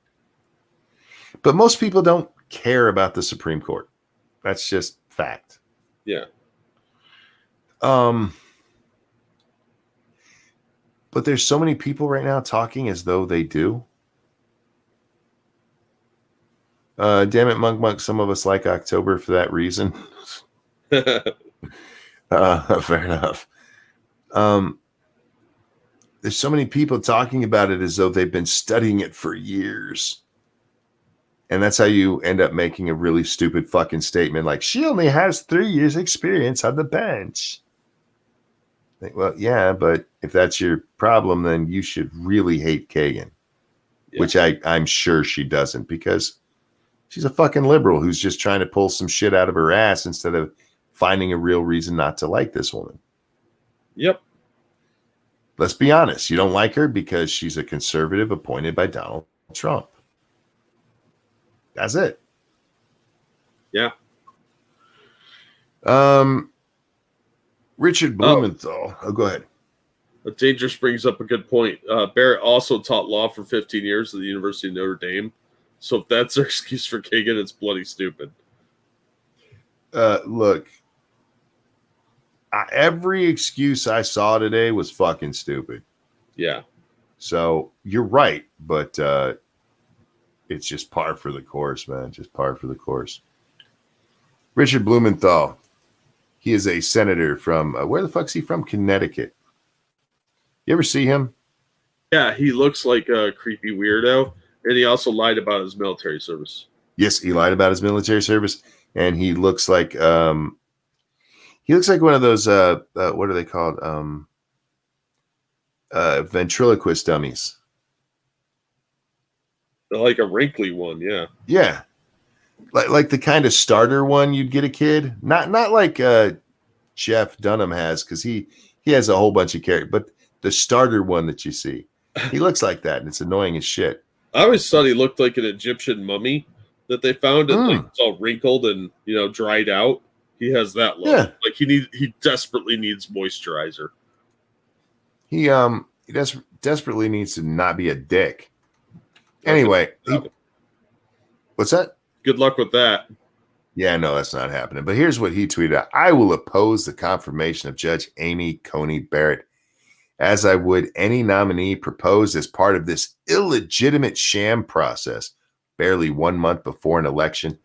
But most people don't care about the Supreme Court. That's just fact. Yeah. But there's so many people right now talking as though they do. Damn it, Monk. Some of us like October for that reason. Fair enough. There's so many people talking about it as though they've been studying it for years. And that's how you end up making a really stupid fucking statement like, she only has 3 years experience on the bench. Well, yeah, but if that's your problem, then you should really hate Kagan, which I'm sure she doesn't, because she's a fucking liberal who's just trying to pull some shit out of her ass instead of finding a real reason not to like this woman. Yep. Let's be honest. You don't like her because she's a conservative appointed by Donald Trump. That's it. Yeah. Richard Blumenthal. Oh, go ahead. Dangerous brings up a good point. Barrett also taught law for 15 years at the University of Notre Dame. So if that's their excuse for Kagan, it's bloody stupid. Look, every excuse I saw today was fucking stupid. Yeah. So you're right, but it's just par for the course, man. Just par for the course. Richard Blumenthal. He is a senator from, where the fuck's he from? Connecticut. You ever see him? Yeah, he looks like a creepy weirdo, and he also lied about his military service. Yes, he lied about his military service, and he looks like one of those what are they called? Ventriloquist dummies. Like a wrinkly one, yeah. Yeah. Like the kind of starter one you'd get a kid. Not like Jeff Dunham has, because he has a whole bunch of characters, but the starter one that you see. He looks like that, and it's annoying as shit. I always thought he looked like an Egyptian mummy that they found, and like it's all wrinkled and dried out. He has that look. Yeah. Like he desperately needs moisturizer. He desperately needs to not be a dick. Anyway, what's that? Good luck with that. Yeah, no, that's not happening. But here's what he tweeted out. I will oppose the confirmation of Judge Amy Coney Barrett, as I would any nominee proposed as part of this illegitimate sham process barely 1 month before an election,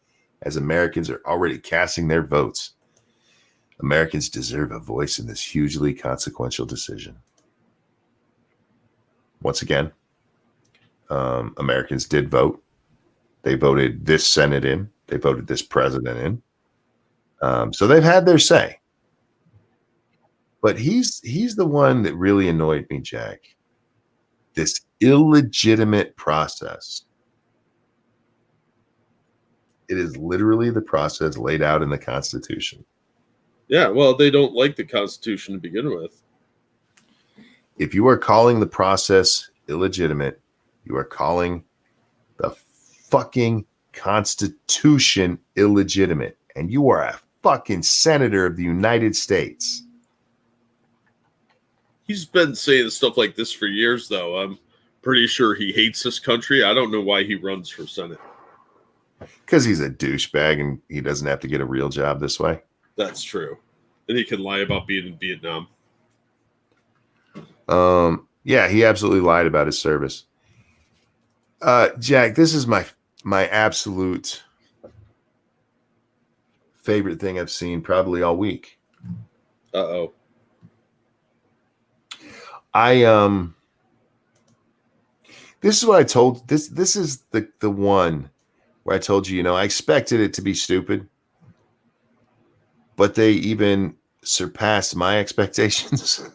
as Americans are already casting their votes. Americans deserve a voice in this hugely consequential decision. Once again, Americans did vote. They voted this Senate in. They voted this president in. So they've had their say. But he's the one that really annoyed me, Jack. This illegitimate process. It is literally the process laid out in the Constitution. Yeah, well, they don't like the Constitution to begin with. If you are calling the process illegitimate, you are calling the fucking Constitution illegitimate. And you are a fucking senator of the United States. He's been saying stuff like this for years, though. I'm pretty sure he hates this country. I don't know why he runs for Senate. Because he's a douchebag and he doesn't have to get a real job this way. That's true. And he can lie about being in Vietnam. Yeah, he absolutely lied about his service. Jack, this is my absolute favorite thing I've seen probably all week. Uh-oh. This is what I told this is the one where I told you, I expected it to be stupid, but they even surpassed my expectations.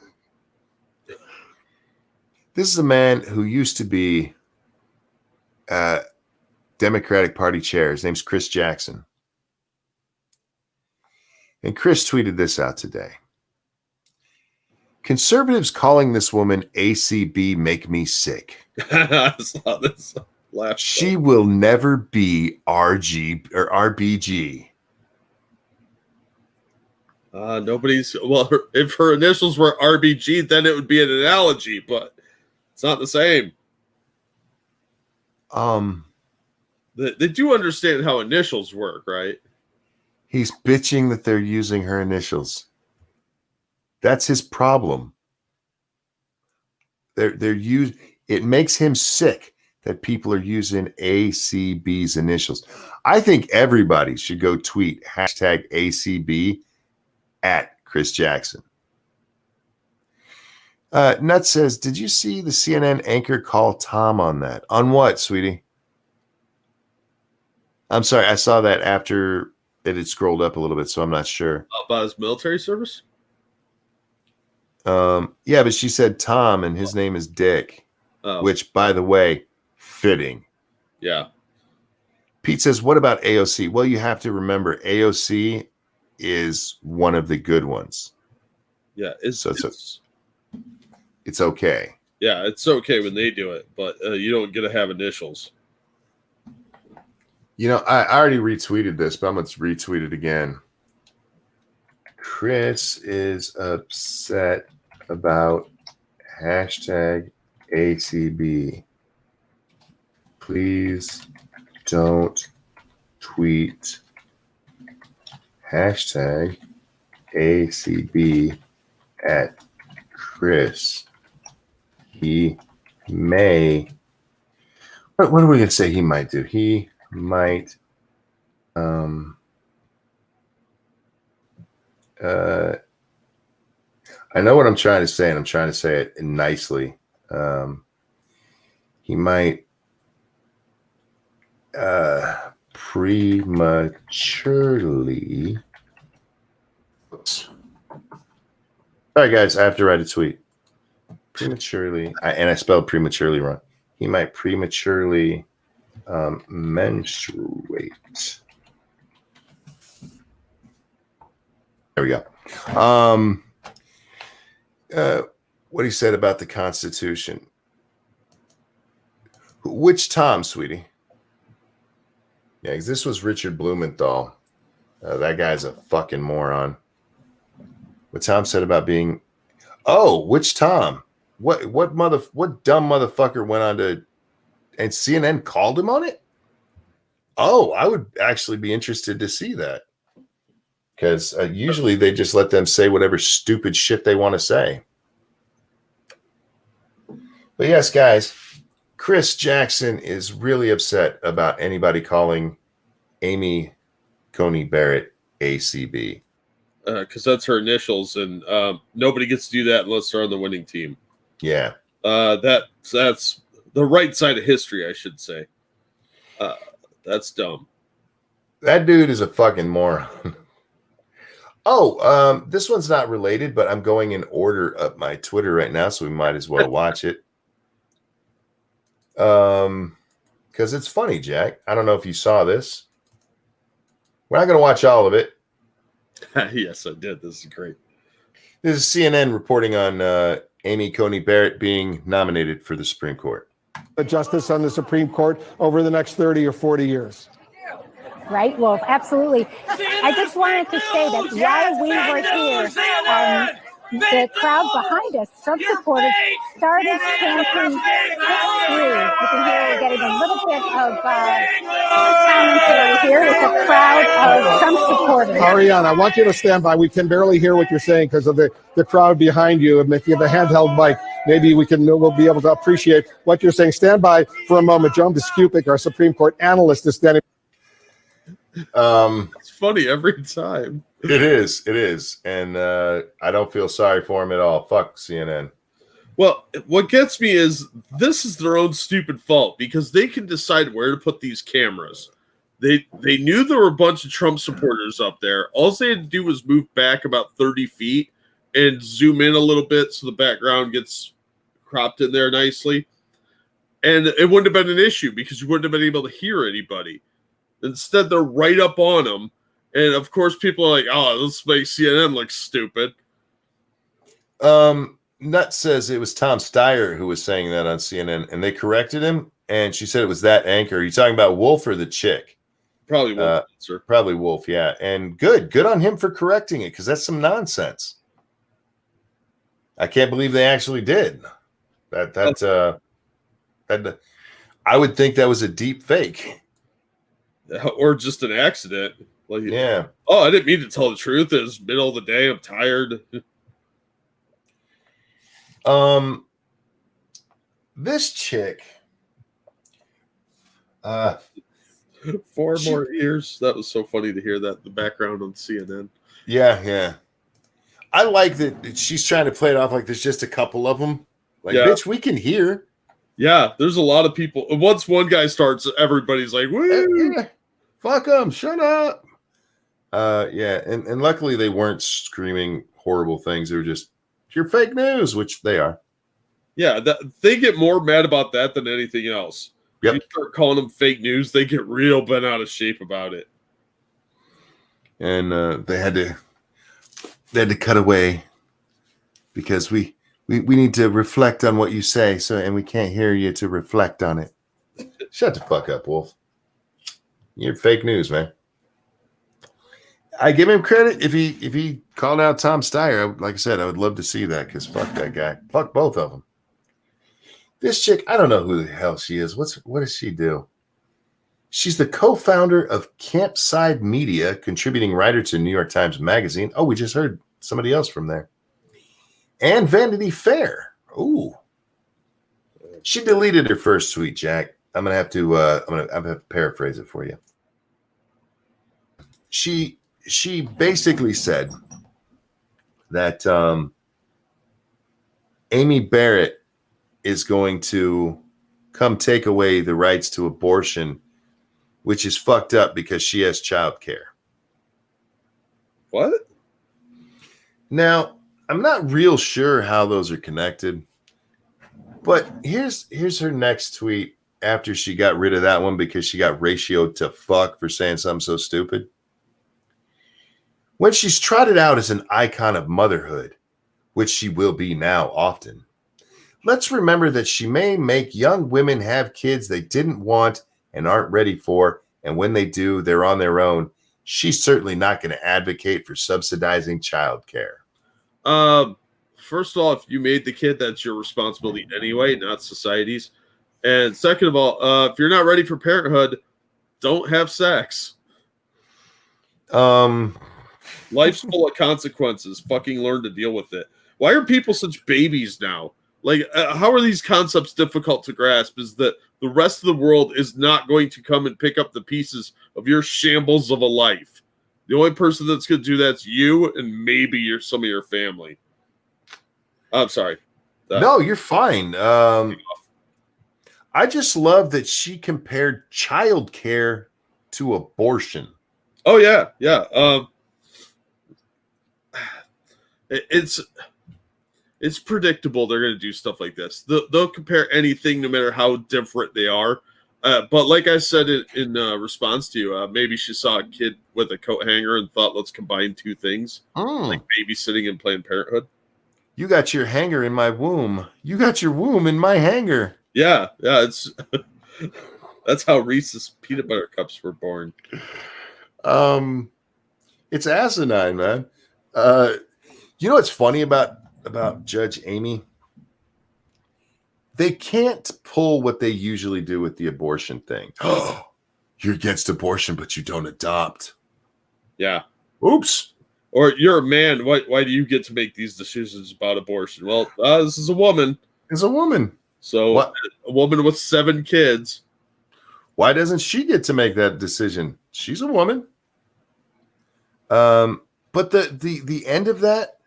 This is a man who used to be Democratic Party chair. His name's Chris Jackson. And Chris tweeted this out today. Conservatives calling this woman ACB make me sick. I saw this. She will never be RG or RBG. If her initials were RBG, then it would be an analogy, but it's not the same. They do understand how initials work, right? He's bitching that they're using her initials. That's his problem. It makes him sick that people are using ACB's initials. I think everybody should go tweet #ACB at Chris Jackson. Nut says, did you see the CNN anchor call Tom on that? On what, sweetie? I'm sorry, I saw that after it had scrolled up a little bit, so I'm not sure. About his military service? Yeah, but she said Tom, and his name is Dick, which, by the way, fitting. Yeah. Pete says, what about AOC? Well, you have to remember, AOC is one of the good ones. Yeah, it's okay. Yeah, it's okay when they do it, but you don't get to have initials. I already retweeted this, but I'm going to retweet it again. Chris is upset about #ACB. Please don't tweet #ACB. ACB at Chris. He may. What are we going to say he might do? He might. I know what I'm trying to say, and I'm trying to say it nicely. He might prematurely. Oops. Sorry, guys. I have to write a tweet. Prematurely, and I spelled prematurely wrong. He might prematurely menstruate. There we go. What he said about the Constitution. Which Tom, sweetie? Yeah, because this was Richard Blumenthal. That guy's a fucking moron. What Tom said about being... Oh, which Tom? What dumb motherfucker went on to... And CNN called him on it? Oh, I would actually be interested to see that. Because usually they just let them say whatever stupid shit they want to say. But yes, guys, Chris Jackson is really upset about anybody calling Amy Coney Barrett ACB. Because that's her initials, and nobody gets to do that unless they're on the winning team. Yeah. That's the right side of history, I should say. That's dumb. That dude is a fucking moron. Oh, this one's not related, but I'm going in order of my Twitter right now, so we might as well watch it. Because it's funny, Jack. I don't know if you saw this. We're not going to watch all of it. Yes, I did. This is great. This is CNN reporting on Amy Coney Barrett being nominated for the Supreme Court. A justice on the Supreme Court over the next 30 or 40 years. Right, Wolf, absolutely. I just wanted to say that while we were here, the crowd behind us, Trump supporters, started chanting through. You can hear we're getting a little bit of commentary here with a crowd of Trump supporters. Ariana, I want you to stand by. We can barely hear what you're saying because of the crowd behind you. And if you have a handheld mic, maybe we'll be able to appreciate what you're saying. Stand by for a moment. Joan Biskupik, our Supreme Court analyst, is standing. It's funny every time. It is. And I don't feel sorry for him at all. Fuck CNN. Well, what gets me is this is their own stupid fault because they can decide where to put these cameras. They knew there were a bunch of Trump supporters up there. All they had to do was move back about 30 feet and zoom in a little bit so the background gets cropped in there nicely. And it wouldn't have been an issue because you wouldn't have been able to hear anybody. Instead, they're right up on them. And, of course, people are like, oh, this makes CNN look stupid. Nut says it was Tom Steyer who was saying that on CNN, and they corrected him, and she said it was that anchor. Are you talking about Wolf or the chick? Probably Wolf, sir. Probably Wolf, yeah. And good on him for correcting it, because that's some nonsense. I can't believe they actually did. That I would think that was a deep fake. Or just an accident. Like, yeah. Oh, I didn't mean to tell the truth. It was middle of the day. I'm tired. This chick. 4 more years. That was so funny to hear that in the background on CNN. Yeah. I like that she's trying to play it off like there's just a couple of them. Like, bitch, we can hear. Yeah, there's a lot of people. Once one guy starts, everybody's like, woo! Yeah. Fuck them, shut up. Yeah, and luckily they weren't screaming horrible things. They were just pure fake news, which they are. Yeah, they get more mad about that than anything else. Yep. You start calling them fake news, they get real bent out of shape about it. And they had to cut away because we need to reflect on what you say, and we can't hear you to reflect on it. Shut the fuck up, Wolf. You're fake news, man. I give him credit if he called out Tom Steyer. Like I said, I would love to see that because fuck that guy. Fuck both of them. This chick, I don't know who the hell she is. What does she do? She's the co-founder of Campside Media, contributing writer to New York Times Magazine. Oh, we just heard somebody else from there. And Vanity Fair. Ooh. She deleted her first tweet, Jack. I'm gonna have to paraphrase it for you. She basically said that Amy Barrett is going to come take away the rights to abortion, which is fucked up because she has child care. What? Now, I'm not real sure how those are connected, but here's her next tweet after she got rid of that one because she got ratioed to fuck for saying something so stupid. When she's trotted out as an icon of motherhood, which she will be now often, let's remember that she may make young women have kids they didn't want and aren't ready for, and when they do, they're on their own. She's certainly not going to advocate for subsidizing childcare. First of all, if you made the kid, that's your responsibility anyway, not society's. And second of all, if you're not ready for parenthood, don't have sex. Life's full of consequences. Fucking learn to deal with it. Why are people such babies now? Like, how are these concepts difficult to grasp? Is that the rest of the world is not going to come and pick up the pieces of your shambles of a life. The only person that's going to do that's you and maybe some of your family. I'm sorry. No, you're fine. I just love that she compared childcare to abortion. Oh, yeah. Yeah. It's predictable they're going to do stuff like this. They'll compare anything no matter how different they are. But like I said in response to you, maybe she saw a kid with a coat hanger and thought, let's combine two things, like babysitting and Planned Parenthood. You got your hanger in my womb. You got your womb in my hanger. Yeah, it's that's how Reese's peanut butter cups were born. It's asinine, man. You know what's funny about Judge Amy? They can't pull what they usually do with the abortion thing. Oh, you're against abortion, but you don't adopt. Yeah. Oops. Or you're a man. Why do you get to make these decisions about abortion? Well, this is a woman. It's a woman. So what? A woman with 7 kids. Why doesn't she get to make that decision? She's a woman. But the end of that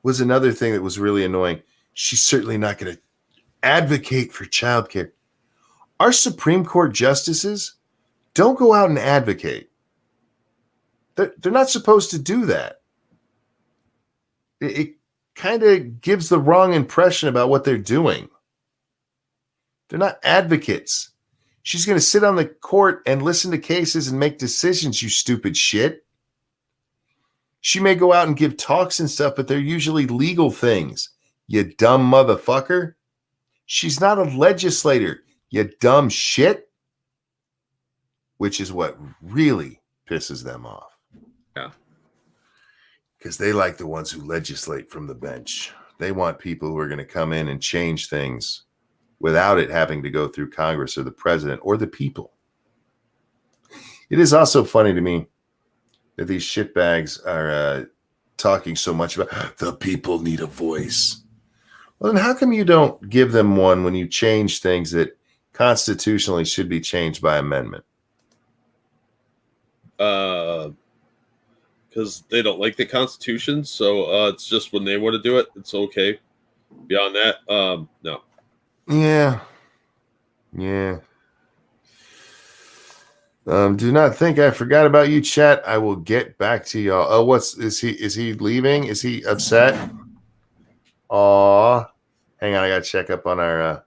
was another thing that was really annoying. She's certainly not going to advocate for childcare. Our Supreme Court justices don't go out and advocate. They're not supposed to do that. It kind of gives the wrong impression about what they're doing. They're not advocates. She's going to sit on the court and listen to cases and make decisions, you stupid shit. She may go out and give talks and stuff, but they're usually legal things. You dumb motherfucker. She's not a legislator, you dumb shit. Which is what really pisses them off. Yeah. Because they like the ones who legislate from the bench. They want people who are going to come in and change things without it having to go through Congress or the president or the people. It is also funny to me that these shitbags are talking so much about the people need a voice. Well, then how come you don't give them one when you change things that constitutionally should be changed by amendment? Because they don't like the Constitution, so it's just when they want to do it, it's okay. Beyond that, no. Yeah. Do not think I forgot about you, chat. I will get back to y'all. Oh, is he leaving? Is he upset? Aw. Hang on, I gotta check up on our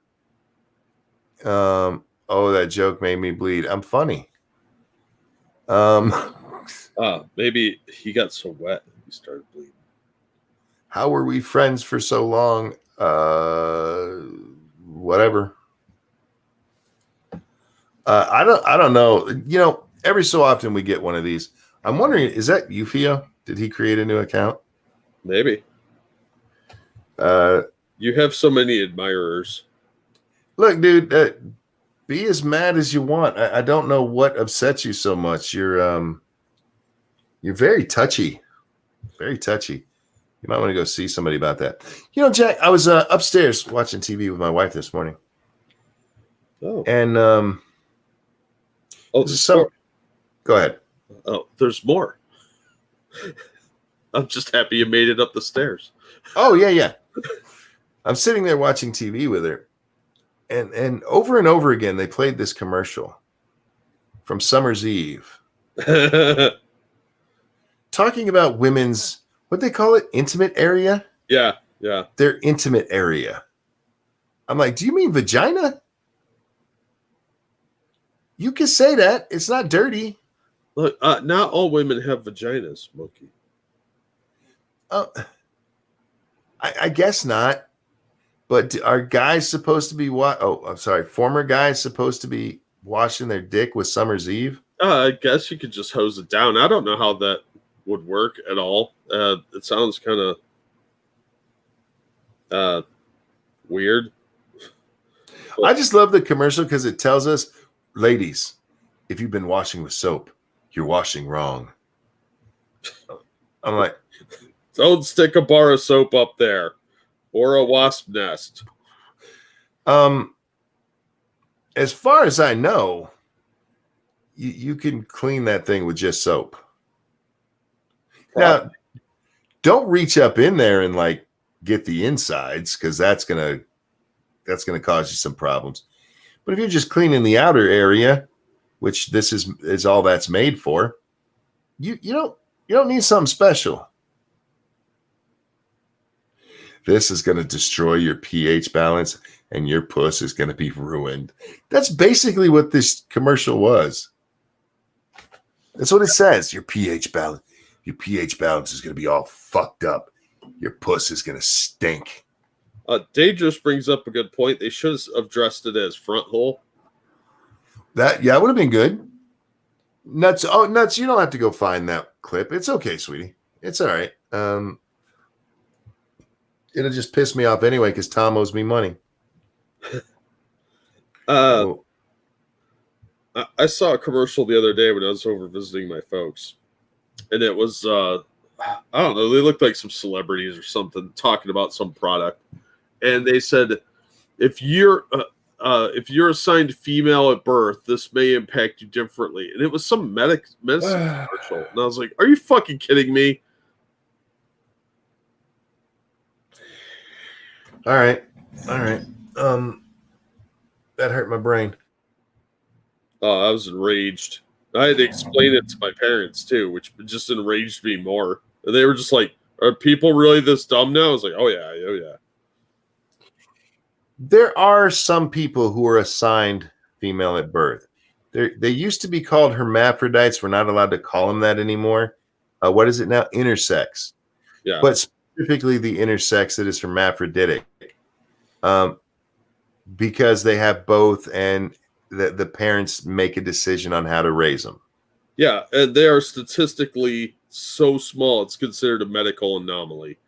oh, that joke made me bleed. I'm funny. Maybe he got so wet he started bleeding. How were we friends for so long? Whatever. I don't know. You know, every so often we get one of these. I'm wondering, is that Eufio? Did he create a new account? Maybe. You have so many admirers. Look, dude, be as mad as you want. I don't know what upsets you so much. You're very touchy. Very touchy. You might want to go see somebody about that. You know, Jack, I was upstairs watching TV with my wife this morning. Oh. And go ahead. Oh, there's more. I'm just happy you made it up the stairs. Oh, yeah. I'm sitting there watching TV with her. And over again, they played this commercial from Summer's Eve. Talking about women's, what they call it, intimate area? Yeah. Their intimate area. I'm like, do you mean vagina? You can say that. It's not dirty. Look, not all women have vaginas, Monkey. I guess not. But are guys supposed to be former guys supposed to be washing their dick with Summer's Eve? I guess you could just hose it down. I don't know how that would work at all. It sounds kind of weird. I just love the commercial because it tells us, ladies, if you've been washing with soap, you're washing wrong. I'm like, don't stick a bar of soap up there or a wasp nest. As far as I know, you can clean that thing with just soap. Now, don't reach up in there and like get the insides because that's gonna cause you some problems. But if you're just cleaning the outer area, which this is all that's made for, you don't need something special. This is going to destroy your pH balance and your puss is going to be ruined. That's basically what this commercial was. That's what it says. Your pH balance is going to be all fucked up. Your puss is going to stink. Dangerous brings up a good point. They should have dressed it as front hole. That would have been good. Nuts. Oh, Nuts, you don't have to go find that clip. It's okay, sweetie. It's all right. It'll just piss me off anyway because Tom owes me money. I saw a commercial the other day when I was over visiting my folks, and it was I don't know, they looked like some celebrities or something talking about some product, and they said if you're assigned female at birth, this may impact you differently, and it was some medicine commercial, and I was like, are you fucking kidding me? All right. That hurt my brain. Oh, I was enraged. I had to explain it to my parents too, which just enraged me more. And they were just like, "Are people really this dumb now?" I was like, "Oh yeah." There are some people who are assigned female at birth. They used to be called hermaphrodites. We're not allowed to call them that anymore. What is it now? Intersex. Yeah. But specifically the intersex that is hermaphroditic. Because they have both and the parents make a decision on how to raise them. Yeah, and they are statistically so small, it's considered a medical anomaly.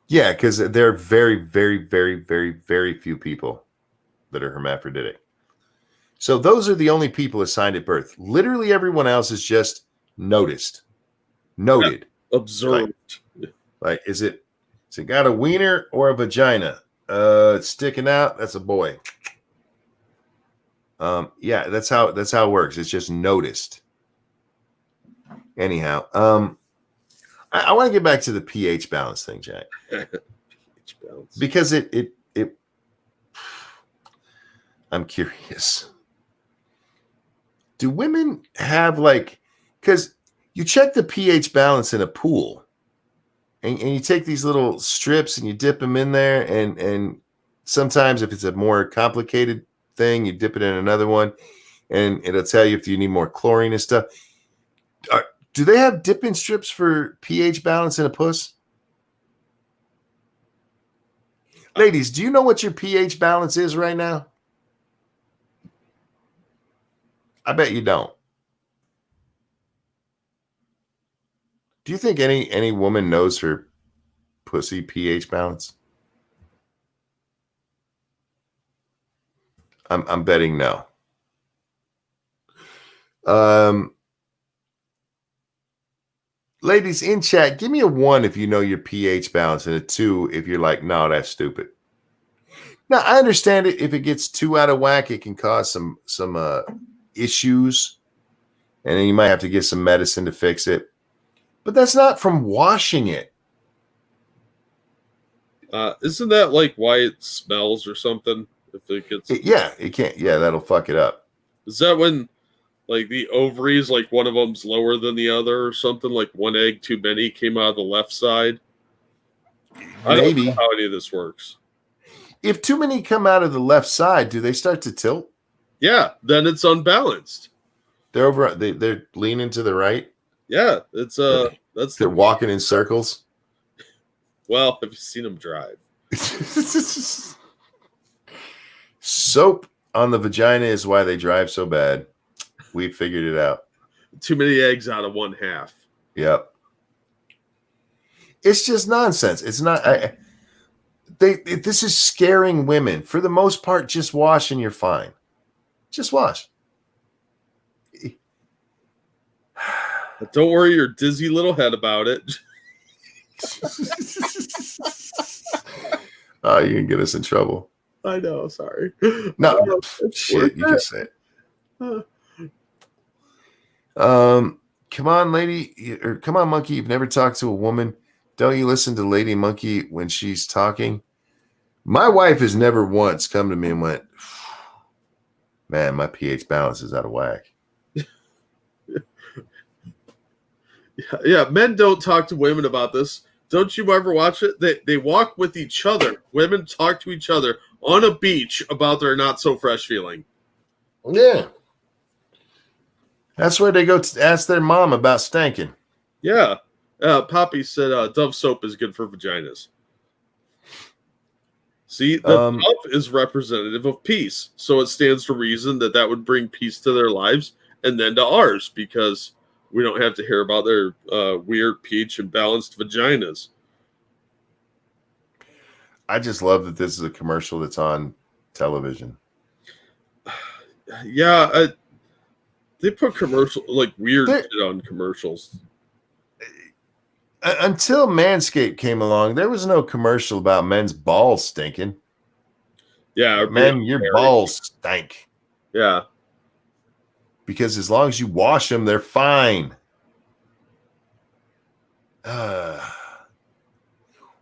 Yeah, because there are very, very, very, very, very few people that are hermaphroditic. So those are the only people assigned at birth. Literally everyone else is just noted. Observed. Like is it got a wiener or a vagina? It's sticking out. That's a boy. Yeah, that's how it works. It's just noticed. Anyhow, I want to get back to the pH balance thing, Jack. pH balance. Because it I'm curious. Do women have because you check the pH balance in a pool and you take these little strips and you dip them in there and sometimes if it's a more complicated thing, you dip it in another one and it'll tell you if you need more chlorine and stuff. Do they have dipping strips for pH balance in a puss? Ladies, do you know what your pH balance is right now? I bet you don't. Do you think any woman knows her pussy pH balance? I'm betting no. Ladies in chat, give me a 1 if you know your pH balance and a 2 if you're like, no, that's stupid. Now, I understand it. If it gets too out of whack, it can cause some issues, and then you might have to get some medicine to fix it. But that's not from washing it. Isn't that like why it smells or something? If it gets, it can't. Yeah, that'll fuck it up. Is that when, like, the ovaries, like one of them's lower than the other or something? Like one egg too many came out of the left side. I don't know how any of this works. If too many come out of the left side, do they start to tilt? Yeah, then it's unbalanced. They're over. They're leaning to the right. Yeah, it's they're walking in circles. Well, have you seen them drive? Soap on the vagina is why they drive so bad. We figured it out. Too many eggs out of one half. Yep. It's just nonsense. It's not. This is scaring women. For the most part, just wash and you're fine. Just wash. But don't worry your dizzy little head about it. Oh, you can get us in trouble. I know. Sorry. No, shit. You just said. Come on, lady, or come on, monkey. You've never talked to a woman. Don't you listen to Lady Monkey when she's talking? My wife has never once come to me and went, man, my pH balance is out of whack. Yeah, men don't talk to women about this. Don't you ever watch it? They walk with each other. Women talk to each other on a beach about their not so fresh feeling. Yeah. That's where they go to ask their mom about stanking. Yeah. Poppy said Dove soap is good for vaginas. See, the Dove is representative of peace. So it stands to reason that would bring peace to their lives and then to ours, because we don't have to hear about their weird pH imbalanced vaginas. I just love that this is a commercial that's on television. Yeah, they put like weird shit on commercials. Until Manscaped came along, there was no commercial about men's balls stinking. Yeah, man, your balls stink. Yeah. Because as long as you wash them, they're fine.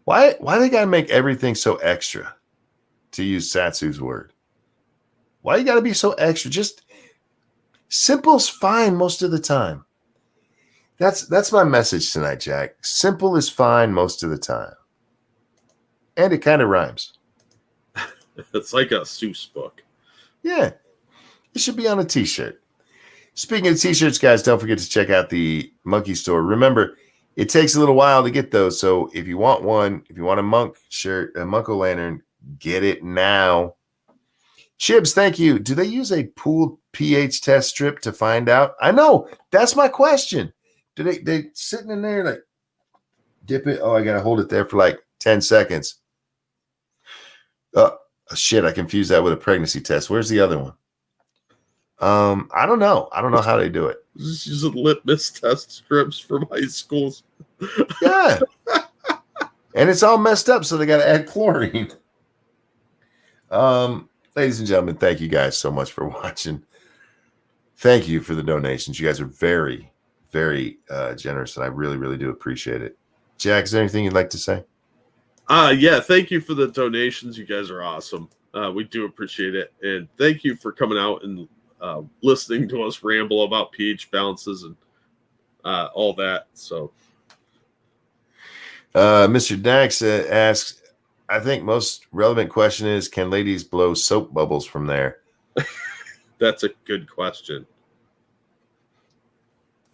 Why they gotta make everything so extra? To use Satsu's word. Why you gotta be so extra? Just simple's fine most of the time. That's my message tonight, Jack. Simple is fine most of the time. And it kind of rhymes. It's like a Seuss book. Yeah. It should be on a t-shirt. Speaking of t-shirts, guys, don't forget to check out the Monkey Store. Remember, it takes a little while to get those. So if you want one, if you want a monk shirt, a Monk-O-Lantern, get it now. Chibs, thank you. Do they use a pooled pH test strip to find out? I know. That's my question. Do they sitting in there like dip it? Oh, I got to hold it there for like 10 seconds. Oh, shit. I confused that with a pregnancy test. Where's the other one? I don't know. I don't know how they do it. Just using litmus test strips from high schools. Yeah. And it's all messed up, so they got to add chlorine. Ladies and gentlemen, thank you guys so much for watching. Thank you for the donations. You guys are very, very generous, and I really, really do appreciate it. Jack, is there anything you'd like to say? Yeah, thank you for the donations. You guys are awesome. We do appreciate it. And thank you for coming out and listening to us ramble about pH balances and all that. So, Mr. Dax asks, I think most relevant question is, can ladies blow soap bubbles from there? That's a good question.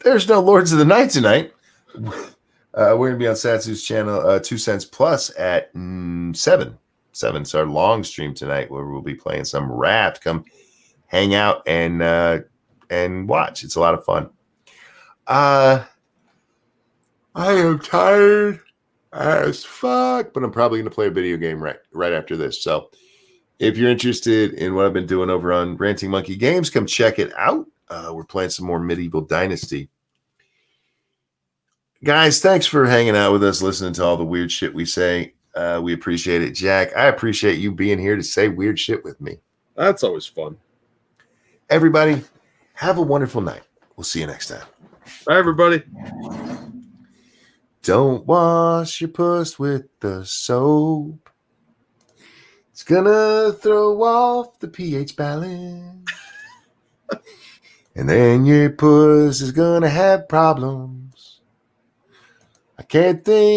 There's no Lords of the Night tonight. We're going to be on Satsu's channel, 2 Cents Plus at 7. 7's our long stream tonight, where we'll be playing some Raft. Come hang out and watch. It's a lot of fun. I am tired as fuck, but I'm probably going to play a video game right after this. So if you're interested in what I've been doing over on Ranting Monkey Games, come check it out. We're playing some more Medieval Dynasty. Guys, thanks for hanging out with us, listening to all the weird shit we say. We appreciate it. Jack, I appreciate you being here to say weird shit with me. That's always fun. Everybody, have a wonderful night. We'll see you next time. Bye, everybody. Don't wash your puss with the soap. It's gonna throw off the pH balance. And then your puss is gonna have problems. I can't think.